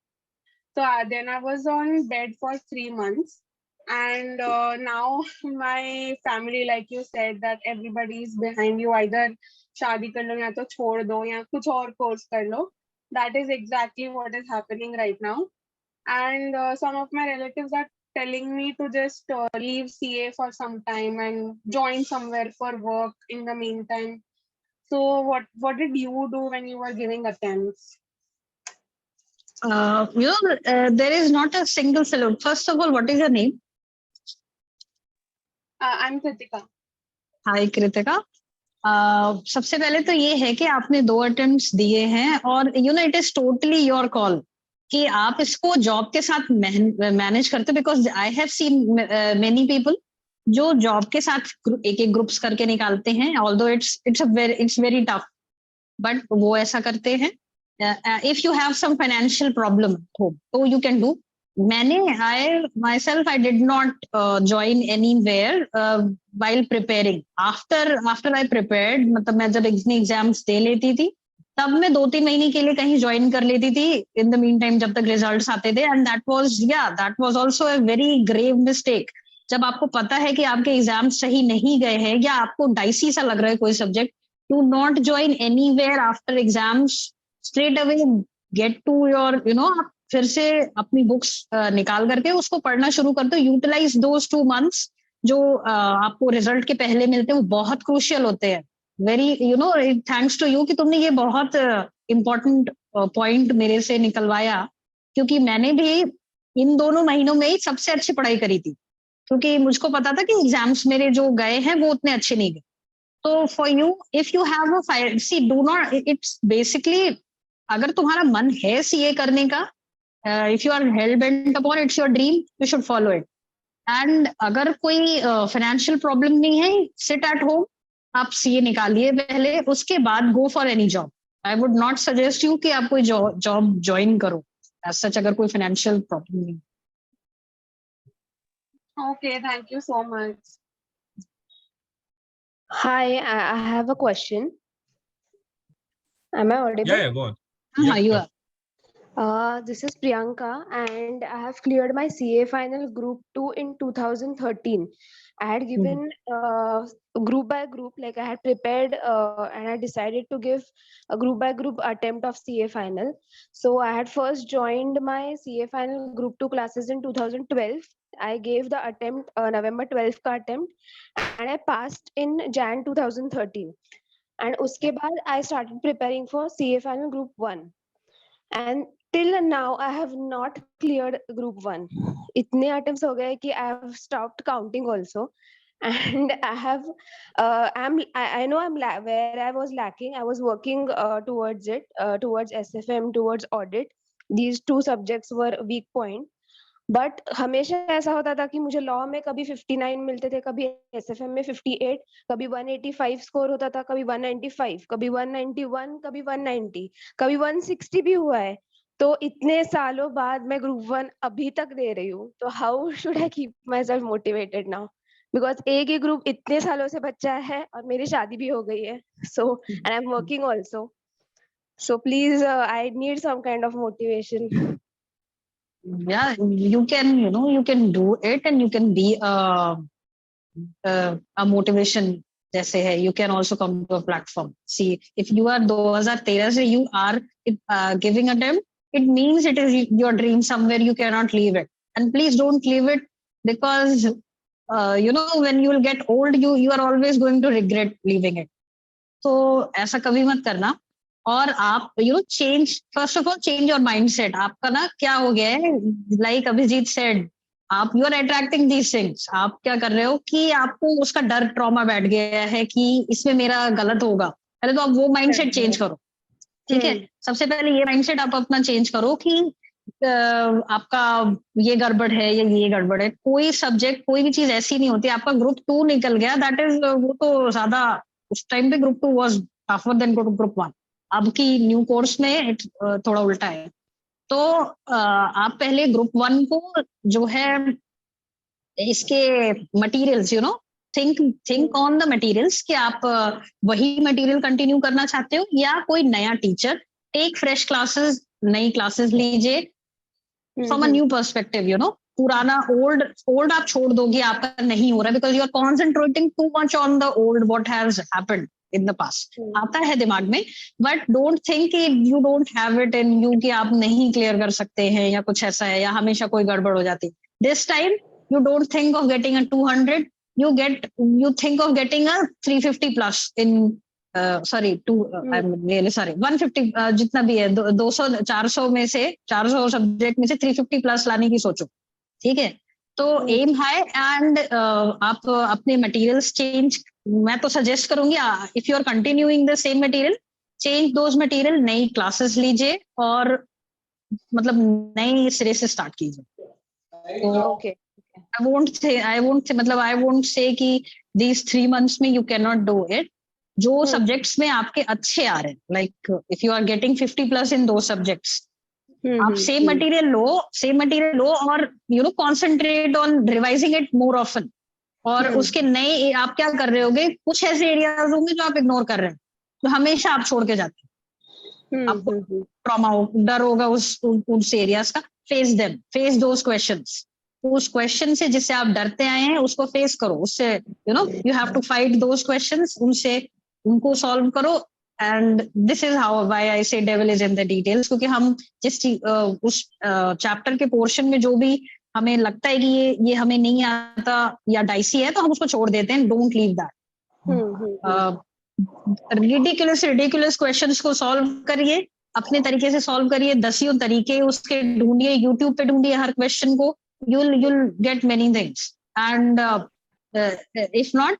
So then I was on bed for 3 months. And now my family, like you said, that everybody is behind you. Either शादी कर लो या तो छोड़ दो या कुछ और कोर्स कर लो. That is exactly what is happening right now. And some of my relatives are telling me to just leave CA for some time and join somewhere for work in the meantime. So what did you do when you were giving attempts? There is not a single solution. First of all, what is your name? I'm Kritika. Hi, Kritika. सबसे पहले तो ये है कि आपने 2 attempts दिए हैं और it is totally your call कि आप इसको जॉब के साथ मैनेज करते, because I have seen many people जो जॉब के साथ एक एक ग्रुप्स करके निकालते हैं, although it's very tough, but वो ऐसा करते हैं. If you have some financial problem तो यू कैन डू. मैंने I did not join anywhere while preparing. After I prepared, मतलब मैं जब एग्जाम्स दे लेती थी तब मैं 2-3 महीने के लिए कहीं ज्वाइन कर लेती थी इन द मीन टाइम जब तक रिजल्ट्स आते थे. And that was also a very grave mistake. जब आपको पता है कि आपके एग्जाम सही नहीं गए हैं या आपको डाइसी सा लग रहा है कोई subject, do not join anywhere after exams. Straight away get to your आप फिर से अपनी बुक्स निकाल करके उसको पढ़ना शुरू कर दो. यूटिलाइज दोस 2 months जो आपको रिजल्ट के पहले मिलते हैं, वो बहुत क्रूशियल होते हैं. वेरी थैंक्स टू यू कि तुमने ये बहुत इम्पोर्टेंट पॉइंट मेरे से निकलवाया, क्योंकि मैंने भी इन दोनों महीनों में ही सबसे अच्छी पढ़ाई करी थी, क्योंकि मुझको पता था कि एग्जाम्स मेरे जो गए हैं वो उतने अच्छे नहीं गए. तो for you, if you have a fire, see do not, it's basically अगर तुम्हारा मन है सीए करने का, if you are hell bent upon it's your dream, you should follow it. And अगर कोई financial problem नहीं है, sit at home, आप सीए निकालिए पहले, उसके बाद go for any job. I would not suggest you कि आप कोई job join करो as such अगर कोई financial problem नहीं. Okay, thank you so much. Hi, I have a question. Am I audible? Yeah, go on. You are. This is Priyanka, and I have cleared my CA final Group 2 in 2013. I had given group by group, like I had prepared and I decided to give a group by group attempt of CA final. So I had first joined my CA final Group 2 classes in 2012. I gave the attempt November 12th ka attempt, and I passed in Jan 2013. And uske baad I started preparing for CA final Group 1. And till now I have not cleared Group 1. Itne attempts ho gaye ki I have stopped counting also. And I know where I was lacking. I was working towards it, towards SFM, towards audit. These 2 subjects were weak point. But हमेशा ऐसा होता था कि मुझे law में कभी 59 मिलते थे, कभी एसएफएम में 58, कभी 185 स्कोर होता था, कभी 195, कभी 191, कभी 190, कभी 160 भी हुआ है। तो इतने सालों बाद मैं ग्रुप 1 अभी तक दे रही हूँ, तो how should I keep my self motivated now? Because एक ही ग्रुप इतने सालों से बच्चा है और मेरी शादी भी हो गई है, so and I am working also, so please I need some kind of motivation. Yeah, you can, you can do it, and you can be a motivation जैसे है. You can also come to a platform. See, if you are 2013 से you are giving attempt, it means it is your dream somewhere. You cannot leave it, and please don't leave it, because when you will get old, you are always going to regret leaving it. तो ऐसा कभी मत करना. और आप change, first of all change your mindset. आपका ना क्या हो गया है, लाइक अभिजीत सेड, आप you are attracting these things. आप क्या कर रहे हो कि आपको उसका डर, ट्रॉमा बैठ गया है कि इसमें मेरा गलत होगा. पहले तो आप वो माइंडसेट चेंज करो. ठीक है, सबसे पहले ये माइंडसेट आप अपना चेंज करो कि आपका ये गड़बड़ है या ये गड़बड़ है. कोई सब्जेक्ट, कोई भी चीज ऐसी नहीं होती. आपका ग्रुप 2 निकल गया, दैट इज, वो तो ज्यादा, उस टाइम पे group 2 was tougher than group 1. अब की न्यू कोर्स में थोड़ा उल्टा है. तो आप पहले ग्रुप 1 को जो है इसके materials, think on the materials कि आप वही मटेरियल कंटिन्यू करना चाहते हो या कोई नया टीचर. टेक फ्रेश क्लासेस, नई क्लासेस लीजिए फ्रॉम अ न्यू पर्सपेक्टिव. पुराना ओल्ड आप छोड़ दोगे, आपका नहीं हो रहा, because you are concentrating too much on the old what has happened in the past. आता है दिमाग में, but don't think you don't have it in you, कि आप नहीं क्लियर कर सकते हैं या कुछ ऐसा है, या हमेशा कोई गड़बड़ हो जाती. This time you don't think of getting a 200, you think of getting a 350 plus in I'm really sorry, 150, जितना भी है 200 400 में से, 400 सब्जेक्ट में से 350 प्लस लाने की सोचो. ठीक है, तो एम हाई एंड आप अपने मटेरियल्स चेंज. मैं तो सजेस्ट करूंगी, if you are continuing the same material, change those material, नई क्लासेस लीजिए और मतलब नए सिरे से स्टार्ट कीजिए. ओके, I won't say कि these 3 months में you cannot do it. जो सब्जेक्ट्स में आपके अच्छे आ रहे हैं, like if you are getting 50 plus in those subjects, आप सेम मटेरियल लो और concentrate on revising it more often. और उसके नए आप क्या कर रहे होगे, कुछ ऐसे एरियाज होंगे जो आप इग्नोर कर रहे हैं, तो हमेशा आप छोड़ के जाते हैं. आपको ट्रॉमा हो, डर होगा उस एरियाज का. Face those questions. उस क्वेश्चन से जिससे आप डरते आए हैं उसको फेस करो. उससे you have to fight those questions. उनको सॉल्व करो. And this is how why I say devil is in the details. क्योंकि हम जिस उस चैप्टर के पोर्शन में जो भी हमें लगता है कि ये हमें नहीं आता या डाइसी है, तो हम उसको छोड़ देते हैं. Don't leave that. Ridiculous questions को सॉल्व करिए, अपने तरीके से सॉल्व करिए. 10 तरीके उसके ढूंढिए, यूट्यूब पे ढूंढिए हर क्वेश्चन को. you'll get many things. And if not,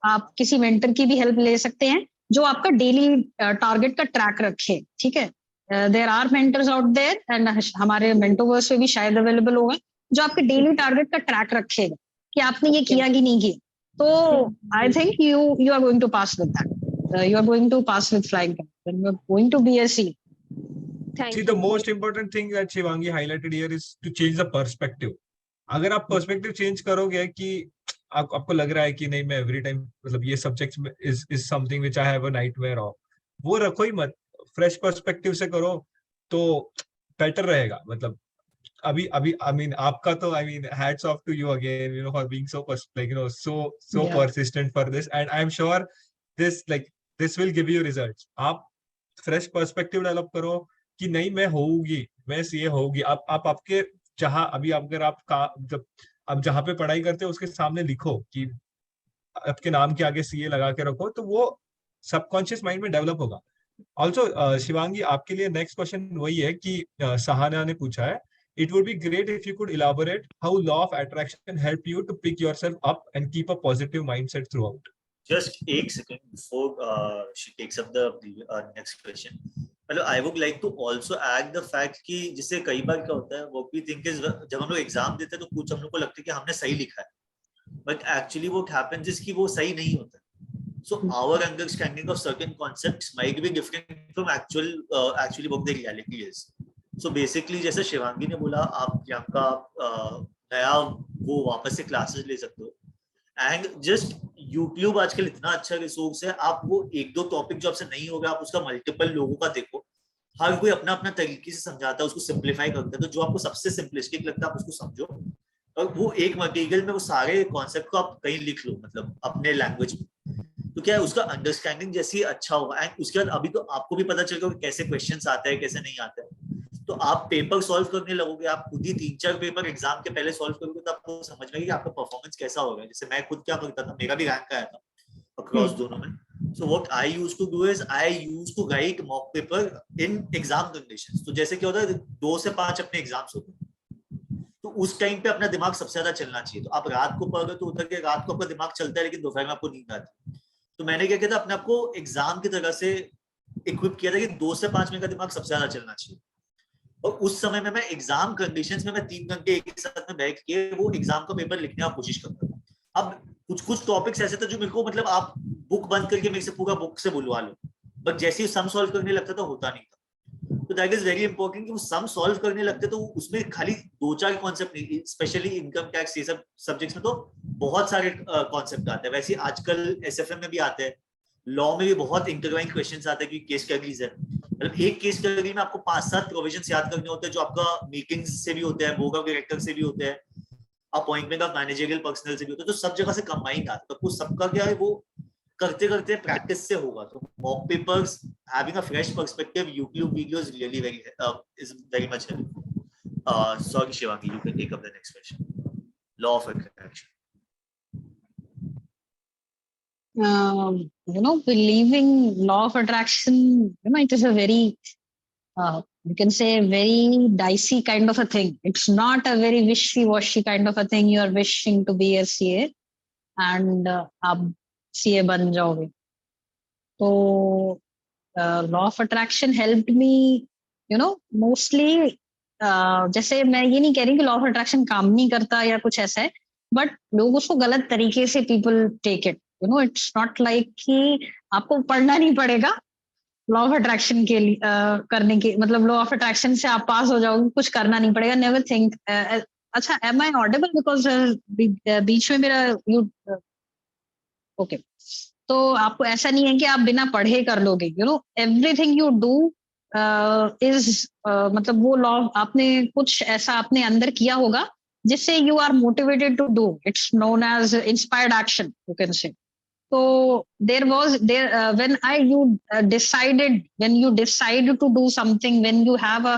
आप किसी मेंटर की भी हेल्प ले सकते हैं जो आपका डेली टारगेट का ट्रैक रखे. ठीक है, there are mentors out there, and हमारे मेंटोवर्स पे भी शायद अवेलेबल होगा, जो आपके डेली टारगेट का ट्रैक रखेगा कि आपने ये किया कि नहीं किया. तो I think you are going to pass with that. You are going to pass with flying colors, and you are going to be a C. See, the most important thing that Shivangi highlighted here is to change the perspective. अगर आप perspective change करोगे कि आपको लग रहा है कि नहीं, मैं एवरी टाइम मतलब ये subject is something which I have a nightmare of, वो रखो ही मत. फ्रेश पर्सपेक्टिव से करो तो बेटर रहेगा. मतलब अभी आई मीन आपका तो I mean hats off to you again, for being so so persistent for this, and I am sure this will give you results. आप फ्रेश पर्सपेक्टिव डेवलप करो कि नहीं, मैं होऊंगी, मैं सीए होऊंगी. आप आपके जहां अभी अगर आप जब आप जहां पे पढ़ाई करते हो उसके सामने लिखो कि आपके नाम के आगे सीए लगा के रखो, तो वो सबकॉन्शियस माइंड में डेवलप होगा. ऑल्सो शिवांगी, आपके लिए नेक्स्ट क्वेश्चन वही है कि सहाना ने पूछा है, it would be great if you could elaborate how law of attraction help you to pick yourself up and keep a positive mindset throughout. Just 1 second before she takes up the next question. मतलब I would like to also add the fact कि जिससे कई बार क्या होता है what we think is, जब हम लोग एग्जाम देते हैं तो कुछ हम लोग को लगता है कि हमने सही लिखा है, बट एक्चुअली वो हैपेंस इज कि वो सही नहीं होता. So our understanding of certain concepts might be different from actually what the reality is. So basically जैसे शिवांगी ने बोला, आप यहाँ का नया वो वापस से क्लासेस ले सकते हो. एंड जस्ट यूट्यूब आजकल इतना अच्छा रिसोर्स है, आप वो एक दो टॉपिक जो आपसे नहीं होगा आप उसका मल्टीपल लोगों का देखो, हर कोई अपना अपना तरीके से समझाता है, उसको सिंप्लीफाई करता है. तो जो आपको सबसे सिंपलिस्टिक लगता है आप उसको समझो, और वो एक मटेरियल में वो सारे कॉन्सेप्ट को आप कहीं लिख लो, मतलब अपने लैंग्वेज में. तो क्या है, उसका अंडरस्टैंडिंग जैसी अच्छा होगा. एंड उसके बाद अभी तो आपको भी पता चलेगा कि कैसे क्वेश्चंस आते हैं कैसे नहीं आते हैं. तो आप पेपर सॉल्व करने लगोगे, आप खुद ही 3-4 पेपर एग्जाम के पहले सॉल्व करोगे तो आपको समझ में कि आपका परफॉर्मेंस कैसा होगा. जैसे मैं खुद क्या करता था, मेरा भी रैंक आया था अक्रॉस दोनों में. So what I used to do is I used to write mock paper in exam conditions. तो जैसे क्या होता है 2 से 5 अपने एग्जाम्स होते हैं, तो उस टाइम पे अपना दिमाग सबसे ज्यादा चलना चाहिए. तो आप रात को पढ़ रहे तो उतर के रात को आपका दिमाग चलता है लेकिन दोपहर में आपको नींद आती है. तो मैंने क्या किया था, अपने आपको एग्जाम की तरह से इक्विप किया था कि 2 से 5 मिनट का दिमाग सबसे ज्यादा चलना चाहिए. और उस समय में मैं एग्जाम कंडीशंस में मैं 3 घंटे एक साथ में बैठ के वो एग्जाम का पेपर लिखने की कोशिश करता था. अब कुछ कुछ टॉपिक्स ऐसे थे जो मेरे को, मतलब आप बुक बंद करके मेरे से पूरा बुक से बुलवा लो, बट जैसे ही सम सॉल्व करने लगता था होता नहीं था. तो दैट इज वेरी इंपॉर्टेंट कि वो सम सॉल्व करने लगते तो उसमें खाली 2-4 कॉन्सेप्ट नहीं, स्पेशली इनकम टैक्स ये सब सब्जेक्ट्स में तो बहुत सारे कॉन्सेप्ट आते हैं. वैसे आजकल एसएफएम में भी आते हैं, लॉ में भी बहुत इंटरवाइन क्वेश्चंस आते हैं क्योंकि केस कैटेगरीज है. मतलब एक केस कैटेगरी में आपको 5-7 प्रोविजंस याद करने होते हैं जो आपका मीटिंग्स से भी होते हैं, बोर्ड ऑफ डायरेक्टर से भी होते हैं, अपॉइंटमेंट ऑफ मैनेजरियल पर्सनल से भी होता है. तो सब जगह से कंबाइंड आता है. तो सबका क्या है, वो करते करते प्रैक्टिस से होगा. तो mock papers, having a fresh perspective, YouTube videos really very is very much helpful. Sorry Shivangi, you can take up the next question. Law of attraction. Believing law of attraction, it is a very you can say very dicey kind of a thing. It's not a very wishy-washy kind of a thing. You are wishing to be a CA and आप CA बन जाओगे. तो law of attraction helped me, mostly. जैसे मैं ये नहीं कह रही कि law of attraction काम नहीं करता या कुछ ऐसा है, बट लोग उसको गलत तरीके से people take it. It's not like कि आपको पढ़ना नहीं पड़ेगा लॉ ऑफ अट्रैक्शन के लिए करने के, मतलब लॉ ऑफ अट्रैक्शन से आप पास हो जाओगे, कुछ करना नहीं पड़ेगा. Never think. अच्छा, एम आई ऑडिबल? बिकॉज बीच में मेरा यू ओके. तो आपको ऐसा नहीं है कि आप बिना पढ़े कर लोगे. एवरीथिंग यू डू इज मतलब वो लॉ आपने कुछ ऐसा अपने अंदर किया होगा जिससे you are motivated to do. It's known as inspired action, you can say. So when you decide to do something, when you have a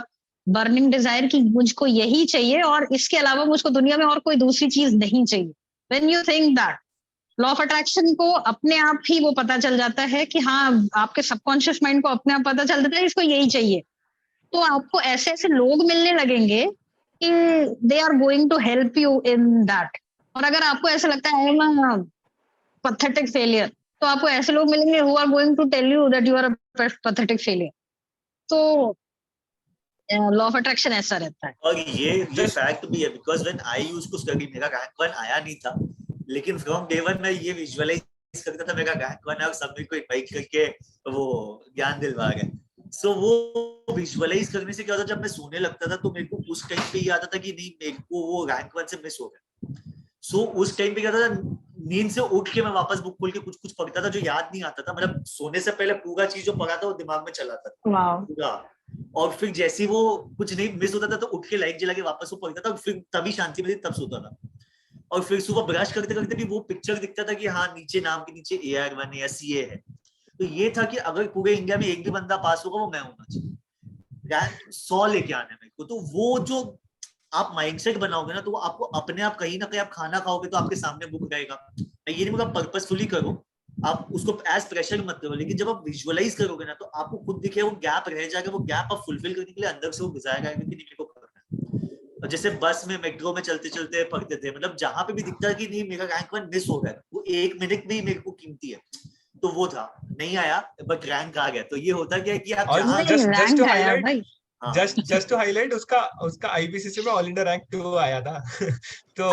burning desire कि मुझको यही चाहिए और इसके अलावा मुझको दुनिया में और कोई दूसरी चीज नहीं चाहिए, when you think that, law of attraction को अपने आप ही वो पता चल जाता है कि हाँ, आपके सबकॉन्शियस माइंड को अपने आप पता चल जाता है इसको यही चाहिए. तो आपको ऐसे ऐसे लोग मिलने लगेंगे कि they are going to help you in that. और अगर आपको ऐसा लगता है pathetic failure, तो आपको ऐसे लोग मिलेंगे who are going to tell you that you are a pathetic failure. तो लॉ ऑफ अट्रैक्शन ऐसा रहता है. और ये फैक्ट भी है, because when I used to study, मेरा रैंक 1 आया नहीं था, लेकिन फ्रॉम डे 1 मैं ये विजुअलाइज करता था मेरा रैंक 1 है और सब मेरे को इनवाइट करके वो ज्ञान दिलवा गए. सो वो विजुअलाइज करने से क्या होता, जब मैं सोने लगता था तो मेरे को उस टाइम पे ये आता था कि नहीं, मेरे को वो रैंक 1 से मिस हो गया. सो उस टाइम पे क्या था, नींद से उठ के मैं वापस बुक खोल के कुछ कुछ पढ़ता था जो याद नहीं आता था. मतलब सोने से पहले पूरा चीज जो पढ़ा था वो दिमाग में चला था पूरा. और फिर जैसे वो कुछ नहीं मिस होता था तो उठ के लाइट जला के वापस वो पढ़ता था, फिर तभी शांति मिलती, तब सोता था. और फिर सुबह ब्रश करते करते भी वो पिक्चर दिखता था कि हाँ, नीचे नाम के नीचे AR1 या CA है. तो ये था कि अगर पूरे इंडिया में एक भी बंदा पास होगा वो मैं होना चाहिए, रैंक 100 लेके आने में को. तो वो जो आप माइंडसेट बनाओगे ना, तो वो आपको अपने आप कहीं ना कहीं, आप खाना खाओगे तो आपके सामने बुक रहेगा. ये नहीं बोला पर्पसफुली करो, आप उसको एज प्रेशर मत करो, लेकिन जब आप विजुअलाइज करोगे ना तो आपको खुद दिखे वो गैप रह जाएगा. वो गैप आप फुलफिल करने के लिए अंदर से वो डिजायर आएगा कि मेरे को करना है. जैसे बस में, मेट्रो में चलते चलते पढ़ते थे, मतलब जहां पे भी दिखता है कि नहीं मेरा रैंक 1 मिस हो गया, वो 1 मिनट में ही मेरे को कीमती है. तो वो था. नहीं आया बट रैंक आ गया, तो ये होता क्या है कि आप और जहाँ just रैंक to आया highlight, भाई। हाँ just to highlight, उसका IPCC में ऑल इंडिया रैंक 2 आया था। तो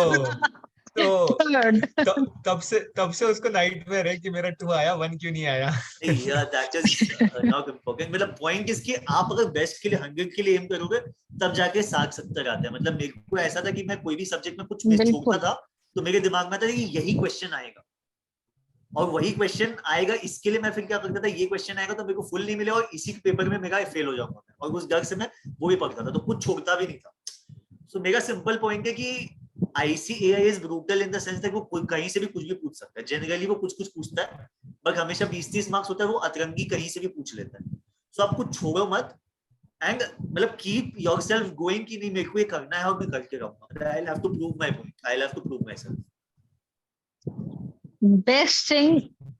Third. तब से उसको नाइटमेयर है कि मेरा 2 आया, 1 क्यों नहीं आया। yeah, that is not important. मतलब पॉइंट इसकी, आप अगर बेस्ट के लिए 100 के लिए एम करोगे तब जाके 60-70 आते हैं। मतलब मेरे को ऐसा था कि मैं कोई भी सब्जेक्ट में कुछ मिस छोड़ता बिल्कुल। था तो मेरे दिमाग में था कि यही क्वेश्चन आएगा और वही क्वेश्चन आएगा, इसके लिए मैं फिर क्या करता था, ये क्वेश्चन आएगा तो मेरे को फुल नहीं मिलेगा और इसी पेपर में मेरा फेल हो जाऊंगा मैं, और उस डर से मैं वो भी पढ़ता था, तो कुछ छोड़ता भी नहीं था। सो मेरा सिंपल पॉइंट है कि ICAI is brutal in the sense that वो कहीं से भी कुछ भी पूछ सकता है। जनरली वो कुछ कुछ पूछता है बट हमेशा 20-30 मार्क्स होता है, वो अतरंगी कहीं से भी पूछ लेता है। सो आप कुछ छोड़ो मत एंड मतलब कीप योरसेल्फ गोइंग कि नहीं मेरे को ये करना है और मैं करके रहूंगा। I will have to prove my point, I will have to prove myself. Best thing,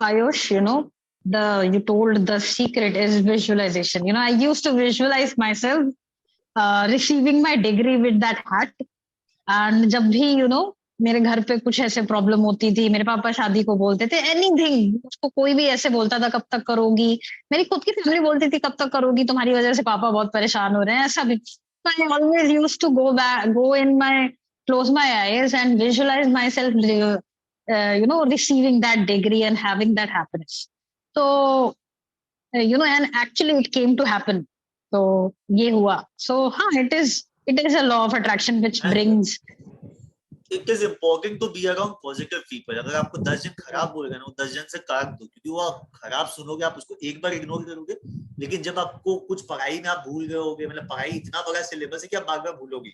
Ayush, you told the secret is visualization. I used to visualize myself receiving my degree with that hat. And जब भी मेरे घर पे कुछ ऐसे problem होती थी, मेरे पापा शादी को बोलते थे, एनीथिंग, उसको कोई भी ऐसे बोलता था कब तक करोगी, मेरी खुद की फैमिली बोलती थी कब तक करोगी, तुम्हारी वजह से पापा बहुत परेशान हो रहे हैं, ऐसा भी। I always use to go in my close my eyes and visualise myself receiving that degree and having that happiness. So and actually it came to happen. So ये हुआ. So it is a law of attraction which brings. It is important to be around positive people. अगर आपको 10 जन खराब बोलेगा ना, वो 10 जन से काट दो, क्योंकि वो आप खराब सुनोगे, आप उसको एक बार इग्नोर करोगे, लेकिन जब आपको कुछ पढ़ाई में आप भूल गए होगे, मतलब पढ़ाई इतना बड़ा सिलेबस है कि आप बार बार भूलोगे,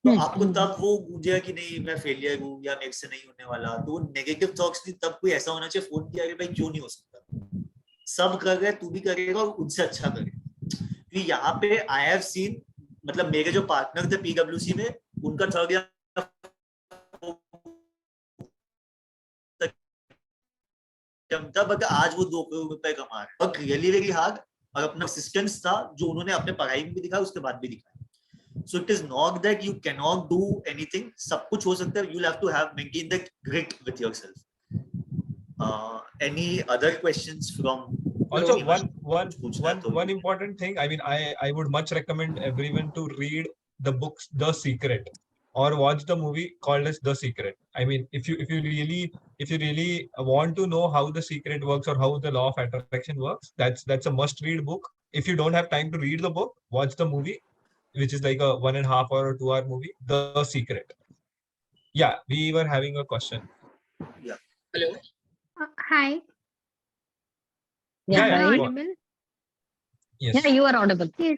तो आपको तब वो गूंजेगा कि नहीं मैं फेलियर हूँ या मेरे से नहीं होने वाला, तो नेगेटिव थॉट्स नहीं, तब कोई ऐसा होना चाहिए फोन किया कि भाई क्यों नहीं हो सकता, सब कर रहे तू भी करेगा और उनसे अच्छा करेगा। क्योंकि यहाँ पे आई हैव सीन, मतलब मेरे जो पार्टनर थे PWC में, उनका थर्ड ईयर था बट आज वो 2 करोड़ रुपए कमा रहे हैं और रियली वेरी हार्ड, और अपना असिस्टेंस था जो उन्होंने अपने पढ़ाई में भी दिखाया, उसके बाद भी दिखाया। So it is not that you can not do anything, सब कुछ हो सकता है, you have to have maintain that grit with yourself. Any other questions from Also, one important thing. I mean, I would much recommend everyone to read the books The Secret or watch the movie called as The Secret. I mean, if you really want to know how The Secret works or how the law of attraction works, that's a must read book. If you don't have time to read the book, watch the movie, which is like a 1.5 hour or 2 hour movie, The Secret. Yeah, we were having a question. Yeah. Hello. Hi. Yeah, Yeah, Am I go on. audible? Yes. Yeah, you are audible. Yes.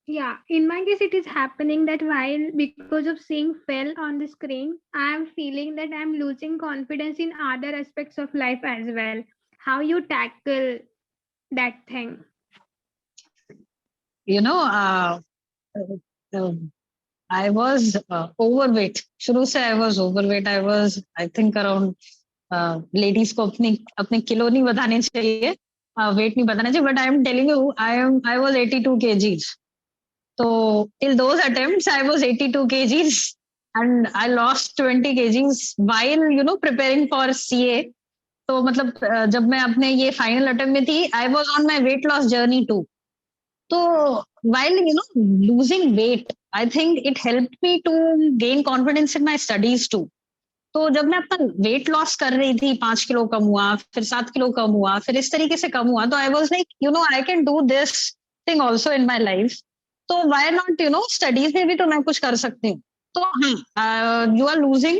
Yeah. In my case, it is happening that while because of seeing fell on the screen, I am feeling that I am losing confidence in other aspects of life as well. How you tackle that thing? I was overweight. शुरू से I was overweight. I was, I think, around ladies को अपने kilo नहीं बताने चाहिए, wait नहीं बताना चाहिए, but I am telling you, I was 82 kgs. So till those attempts, I was 82 kgs and I lost 20 kgs while preparing for CA. तो मतलब जब मैं अपने ये फाइनल अटेम्प्ट में थी, I was on my weight loss journey too. So while losing weight, I think it helped me to gain confidence in my studies too. तो जब मैं अपना वेट लॉस कर रही थी, 5 किलो कम हुआ, फिर 7 किलो कम हुआ, फिर इस तरीके से कम हुआ, तो I was like I can do this thing also in my life, तो व्हाई नॉट स्टडीज में भी तो मैं कुछ कर सकती हूँ। तो हाँ, you are losing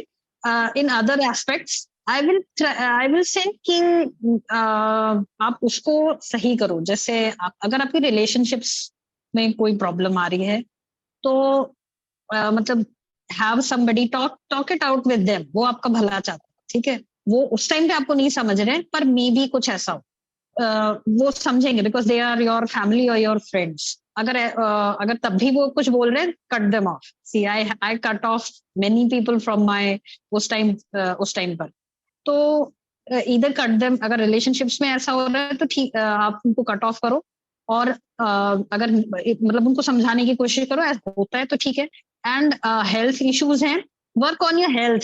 in other aspects, I will say कि आप उसको सही करो। जैसे अगर आपकी रिलेशनशिप्स में कोई प्रॉब्लम आ रही है तो मतलब have somebody talk it out with them, वो आपका भला चाहता है, ठीक है, वो उस टाइम पे आपको नहीं समझ रहे हैं, पर मे बी कुछ ऐसा हो, वो समझेंगे because they are your family और योर फ्रेंड्स। अगर तब भी वो कुछ बोल रहे हैं, cut them off. See I cut off many people from my उस टाइम पर। तो इधर कट देम, अगर रिलेशनशिप्स में ऐसा हो रहा है तो ठीक, आप उनको कट ऑफ करो, और अगर मतलब उनको समझाने की कोशिश करो, ऐसा होता है तो ठीक है। एंड हेल्थ इश्यूज हैं, वर्क ऑन योर हेल्थ।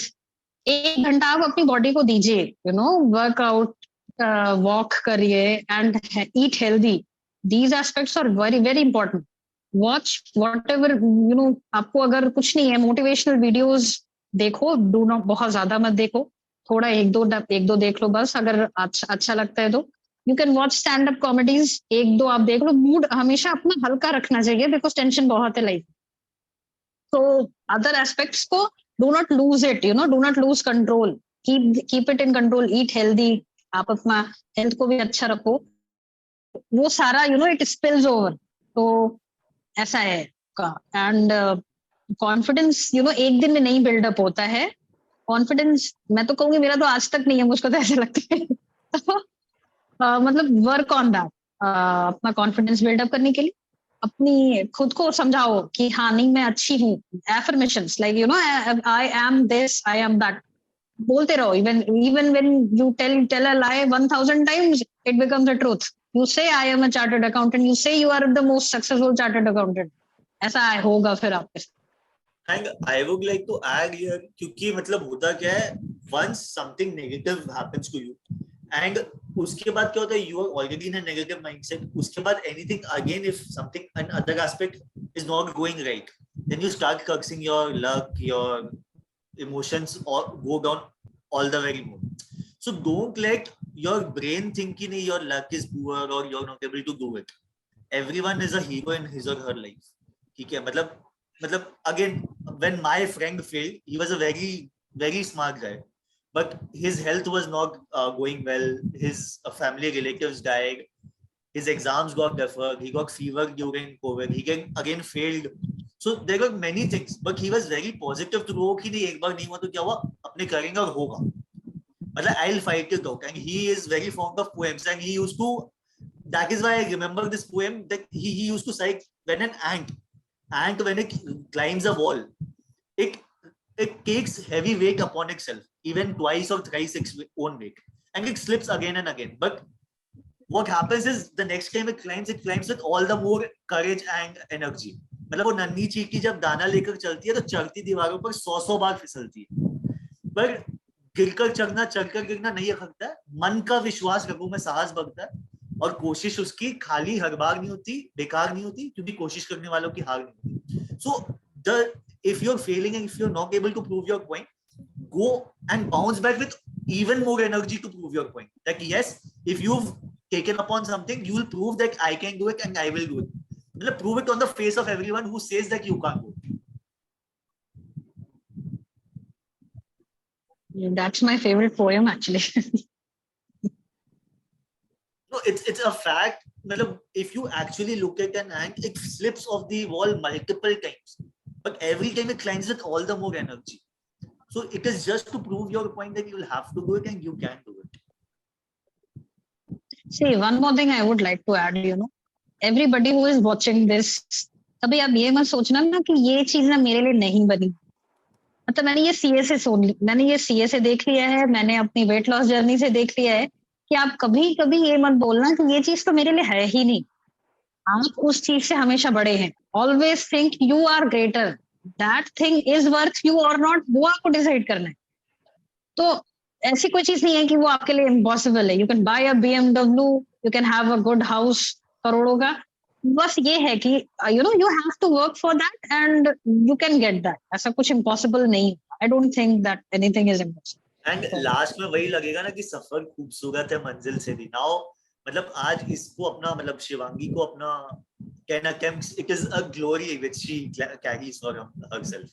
1 घंटा आप अपनी बॉडी को दीजिए, वर्कआउट, वॉक करिए and eat healthy. These aspects are very very important. Watch whatever you know. आपको अगर कुछ नहीं है, मोटिवेशनल वीडियोस देखो, डू नॉट बहुत ज्यादा मत देखो, थोड़ा एक दो देख लो बस, अगर अच्छा लगता है तो. You can watch stand up comedies, एक दो आप देख लो. मूड हमेशा अपना हल्का रखना चाहिए बिकॉज टेंशन बहुत है लाइफ. तो अदर एस्पेक्ट्स को do not lose it, you know, do not lose control. Keep it in control. Eat healthy. आप अपना हेल्थ को भी अच्छा रखो. वो सारा you know it spills over. तो ऐसा है का. एंड कॉन्फिडेंस यू नो एक दिन में नहीं बिल्डअप होता है. कॉन्फिडेंस मैं तो कहूंगी मेरा तो आज तक नहीं है, मुझको तो ऐसा लगता है. तो, मतलब वर्क ऑन दैट. अपना कॉन्फिडेंस बिल्डअप करने के लिए अपनी खुद को समझाओ कि हाँ नहीं मैं अच्छी हूँ. Affirmations like you know I am this, I am that. बोलते रहो. Even when you tell a lie 1000 times it becomes a truth. You say I am a chartered accountant, you say you are the most successful chartered accountant. ऐसा होगा फिर आपके साथ. And I would like to add here, क्योंकि मतलब होता क्या है, once something negative happens to you and उसके बाद क्या होता है, you are already in a negative mindset. उसके बाद anything again, if something another aspect is not going right, then you start cursing your luck, your emotions or go down all the very more. So don't let your brain think कि नहीं your luck is poor or you're not able to do it. Everyone is a hero in his or her life. ठीक है, मतलब again, when my friend failed, he was a very very smart guy, but his health was not going well. His family relatives died, his exams got deferred, he got fever during COVID, he again failed. So there were many things, but he was very positive to go कि नहीं एक बार नहीं हुआ तो क्या हुआ, अपने करेंगे और होगा. मतलब I'll fight it out. And he is very fond of poems, and he used to, that is why I remember this poem, that he used to say when an ant when it climbs a wall, it takes heavy weight upon itself, even twice or thrice its own weight, and it slips again and again. But what happens is the next time it climbs with all the more courage and energy. मतलब वो नन्ही चींटी जब दाना लेकर चलती है तो चढ़ती दीवारों पर 100 बार फिसलती है, पर गिरकर चढ़ना, चढ़कर गिरना नहीं अखरता है. मन का विश्वास रखो में साहस बढ़ता है, और कोशिश उसकी खाली हर बार नहीं होती, बेकार नहीं होती, क्योंकि कोशिश करने वालों की हार नहीं होती. सो if you're failing and if you're not able to prove your point, go and bounce back with even more energy to prove your point. That yes, if you've taken upon something, you will prove that I can do it and I will do it. मतलब prove it on the face of everyone who says that you can't do it. That's my favorite poem actually. No, it's a fact. मतलब if you actually look at an ant, it slips off the wall multiple times, but every time it climbs with all the more energy. So it is just to prove your point that you will have to do it and you can do it. See, one more thing I would like to add, you know, everybody who is watching this, कभी आप ये मत सोचना ना कि ये चीज ना मेरे लिए नहीं बनी. मतलब मैंने ये सीए से देख लिया है, मैंने अपनी वेट लॉस जर्नी से देख लिया है कि आप कभी कभी ये मत बोलना कि ये चीज तो मेरे लिए है ही नहीं. आप उस चीज से हमेशा बड़े हैं. Always think you are greater. That thing is worth you और नॉट, वो आपको डिसाइड करना है. तो ऐसी कोई चीज नहीं है कि वो आपके लिए इम्पॉसिबल है. You can buy a BMW, you can have a good house करोड़ों का. बस ये है कि you know you have to work for that and you can get that. ऐसा कुछ इम्पॉसिबल नहीं. I don't think that anything is impossible. And last में वही लगेगा ना कि सफर खूबसूरत है मंजिल से भी. नाउ मतलब आज इसको अपना, मतलब शिवांगी को अपना कहना, it is a glory which she carries for herself.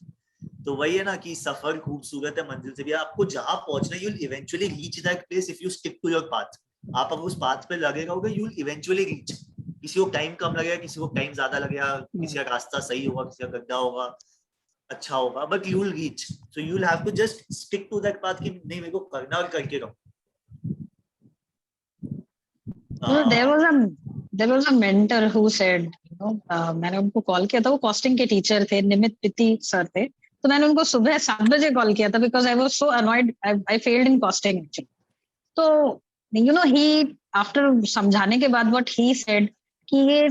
तो वही है ना कि सफर खूबसूरत है मंजिल से भी. आपको जहां पहुंचना है, you will eventually reach that place if you stick to your path. आप अब उस पाथ पे लगे रहोगे, यू विल इवेंचुअली रीच. किसी को टाइम कम लगेगा, किसी को टाइम ज्यादा लगेगा, किसी का रास्ता सही होगा, किसी का गड्ढा होगा, अच्छा होगा, but you will reach. So you will have to just stick to that path कि नहीं मेरे को करना और करके रहो. There was a mentor who said, you know, मैंने उनको कॉल किया था, वो कॉस्टिंग के टीचर थे, निमित पिति सर थे. तो मैंने उनको सुबह 7 बजे कॉल किया था because I was so annoyed. I failed in costing actually. तो यू नो ही आफ्टर समझाने के बाद व्हाट ही सेड कि ये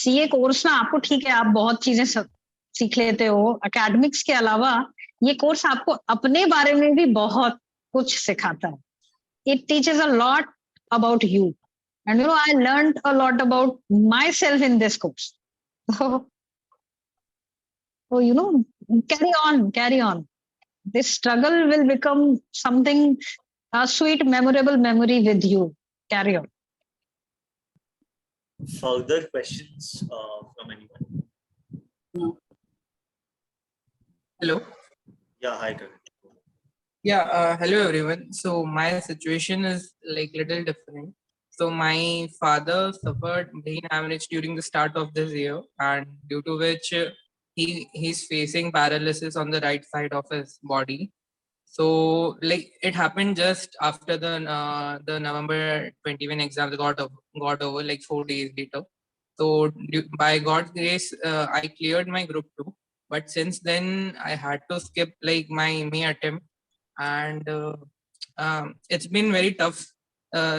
सीए कोर्स ना आपको, ठीक है आप बहुत चीजें सीख लेते हो एकेडमिक्स के अलावा, ये कोर्स आपको अपने बारे में भी बहुत कुछ सिखाता है. It teaches a lot about you. And I learned a lot about myself in this course. So, carry on, carry on. This struggle will become something, a sweet, memorable memory with you. Carry on. Further questions from anyone? Hello. Yeah, hi, Karan. Yeah, hello everyone. So my situation is like little different. So my father suffered brain hemorrhage during the start of this year, and due to which he's facing paralysis on the right side of his body. So like it happened just after the November 21 exams got over, like 4 days later. So by God's grace, I cleared my group 2. But since then, I had to skip like my May attempt, and it's been very tough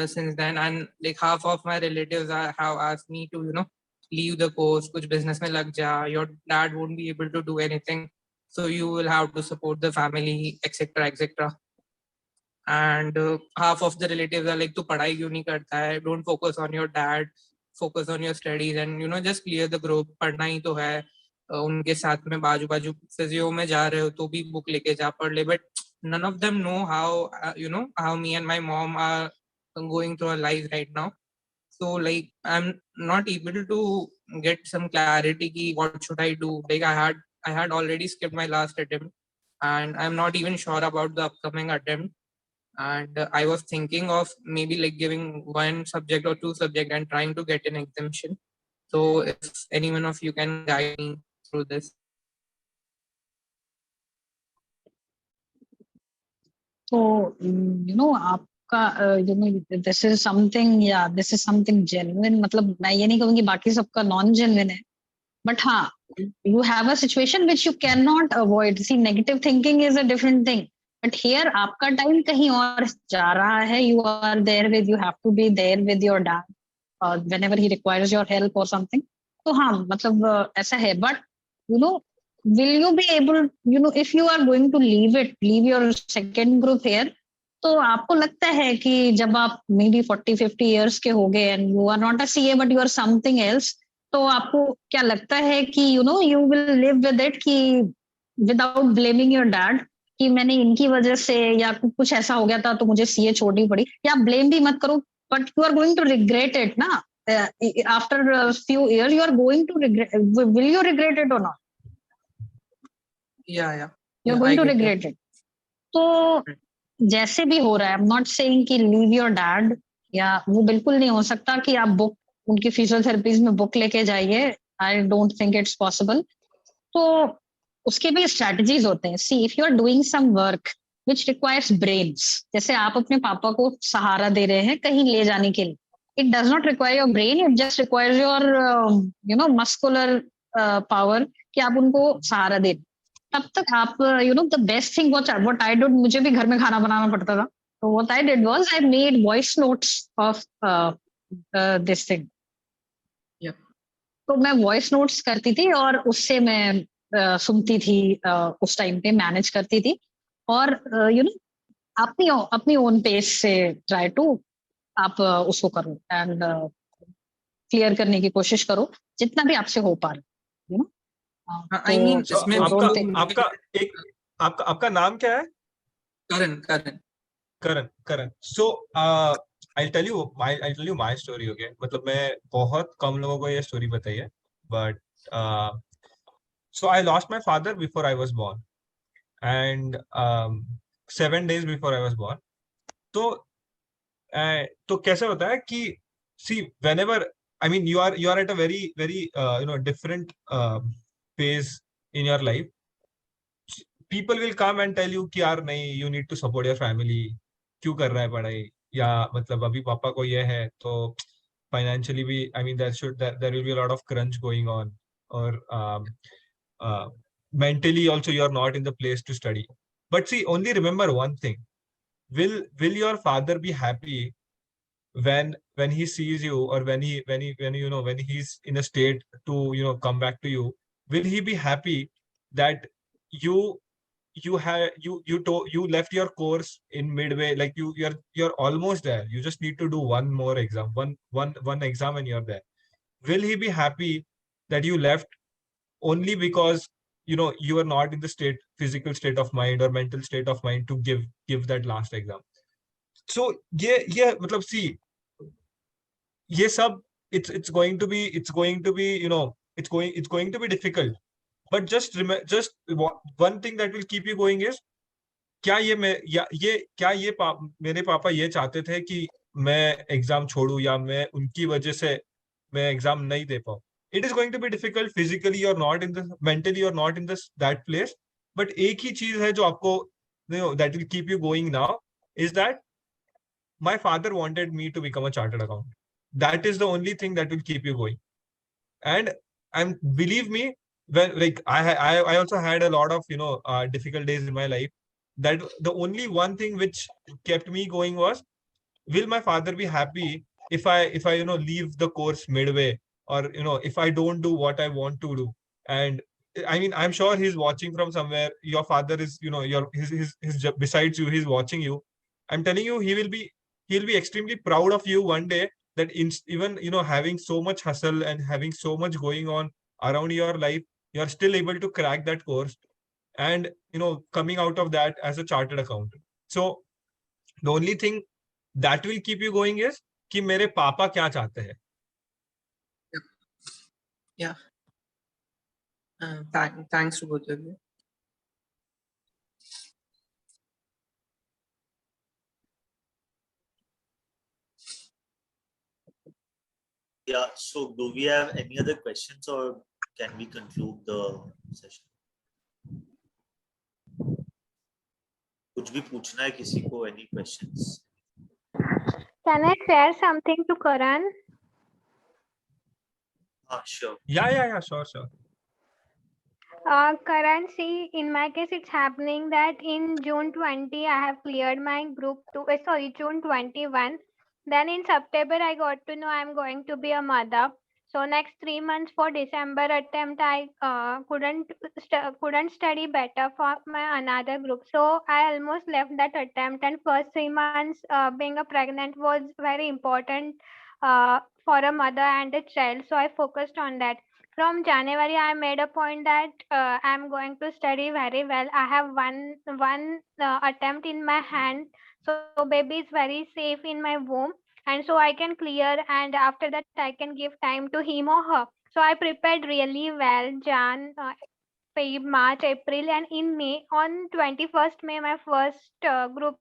since then. And like half of my relatives have asked me to leave the course, kuch business mein lag ja. Your dad won't be able to do anything, so you will have to support the family, etc., etc. And half of the relatives are like, "Tu padhai kyun nahi karta hai? Don't focus on your dad, focus on your studies, and just clear the group. पढ़ना ही तो है." उनके साथ में बाजू बाजू physio में जा रहे हो तो भी बुक लेके जा पढ़ ले. But none of them know how me and my mom are going through our lives right now. So like I'm not able to get some clarity ki what should I do. Like I had already skipped my last attempt, and I'm not even sure about the upcoming attempt. And I was thinking of maybe like giving one subject or two subject and trying to get an exemption. So if any one of you can guide me through this. So, आपका, this is something, yeah, this is something genuine. मतलब मैं ये नहीं कहूँगी बाकी सबका non genuine है. But हाँ, you have a situation which you cannot avoid. See, negative thinking is a different thing. But here आपका time कहीं और जा रहा है. You are there with, you have to be there with your dad whenever he requires your help or something. तो हाँ, मतलब ऐसा है. But will you be able, if you are going to leave your second group here, तो आपको लगता है कि जब आप maybe 40-50 years के हो गए and you are not a CA but you are something else, तो आपको क्या लगता है कि you will live with it कि without blaming your dad कि मैंने इनकी वजह से या कुछ ऐसा हो गया था तो मुझे CA छोड़नी पड़ी, या blame भी मत करो, but you are going to regret it ना. After a few years you are going to regret. Will you regret it or not? Yeah. You're Yeah, going I to get regret it. तो जैसे भी हो रहा है, I am not saying कि leave your dad, या वो बिल्कुल नहीं हो सकता कि आप बुक उनकी फिजियोथेरेपीज में बुक लेके जाइए. I don't think it's possible. तो उसके भी स्ट्रेटजीज होते हैं. See, if you are doing some work which requires brains, जैसे आप अपने पापा को सहारा दे रहे हैं कहीं ले जाने के लिए, it does not require your brain, it just requires your muscular power कि आप उनको सहारा दे. तब तक आप the best thing what I did, मुझे भी घर में खाना बनाना पड़ता था. तो what I did was I made voice notes of this thing. Yeah. तो मैं वॉइस नोट्स करती थी और उससे मैं सुनती थी, उस टाइम पे मैनेज करती थी. और अपनी अपनी ओन पेस से ट्राई टू आप उसको करो एंड क्लियर करने की कोशिश करो जितना भी आपसे हो पा रहा है. I mean, So, इसमें आपका नाम क्या है? Karan. So I'll tell you my story. Okay, मतलब मैं बहुत कम लोगों को ये story बताई है, but so I lost my father before I was born, and 7 days before I was born. तो कैसे होता है कि see, whenever, I mean, you are at a very different phase in your life. People will come and tell you कि यार नहीं, you need to support your family, क्यों कर रहा है पढ़ाई, या मतलब अभी पापा को ये है तो financially भी, I mean, there will be a lot of crunch going on, or mentally also you are not in the place to study. But see, only remember one thing: will your father be happy when he sees you, or when he's in a state to come back to you? Will he be happy that you you left your course in midway, like you're almost there. You just need to do one more exam, one exam, and you're there. Will he be happy that you left only because you are not in the physical state of mind or mental state of mind to give that last exam? So yeah, matlab, see, ये सब it's going to be it's going to be difficult, but just one thing that will keep you going is क्या मेरे पापा ये चाहते थे कि मैं एग्जाम छोड़ू या मैं उनकी वजह से मैं एग्जाम नहीं दे पाऊँ. It is going to be difficult physically or not in the mentally or not in this that place, but एक ही चीज है जो आपको that will keep you going now is that my father wanted me to become a chartered accountant. That is the only thing that will keep you going. And believe me, when like I also had a lot of difficult days in my life, that the only one thing which kept me going was, will my father be happy if I leave the course midway, or if I don't do what I want to do? And I mean, I'm sure he's watching from somewhere. Your father is his besides you, he's watching you. I'm telling you, he'll be extremely proud of you one day, that even having so much hustle and having so much going on around your life, you're still able to crack that course, and coming out of that as a chartered accountant. So the only thing that will keep you going is कि मेरे पापा क्या चाहते हैं. Yeah. Thanks to both of you. Yeah, so do we have any other questions, or can we conclude the session? कुछ भी पूछना है किसी को? Any questions? Can I share something to Karan? Sure. Yeah, sure. Karan, see, in my case, it's happening that in June 20, I have cleared my group 2, June 21. Then in September, I got to know I'm going to be a mother. So next 3 months for December attempt, I couldn't study better for my another group. So I almost left that attempt, and first 3 months being a pregnant was very important for a mother and a child. So I focused on that. From January, I made a point that I'm going to study very well. I have one attempt in my hand, so baby is very safe in my womb, and so I can clear. And after that, I can give time to him or her. So I prepared really well. Feb, March, April, and in May, on 21st May, my first group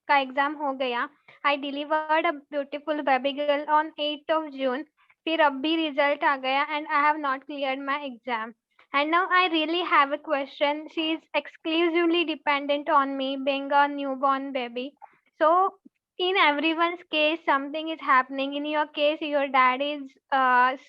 का exam हो गया. I delivered a beautiful baby girl on 8th of June. फिर अब भी result आ गया, and I have not cleared my exam. And now I really have a question. She is exclusively dependent on me, being a newborn baby. So in everyone's case, something is happening. In your case, your dad is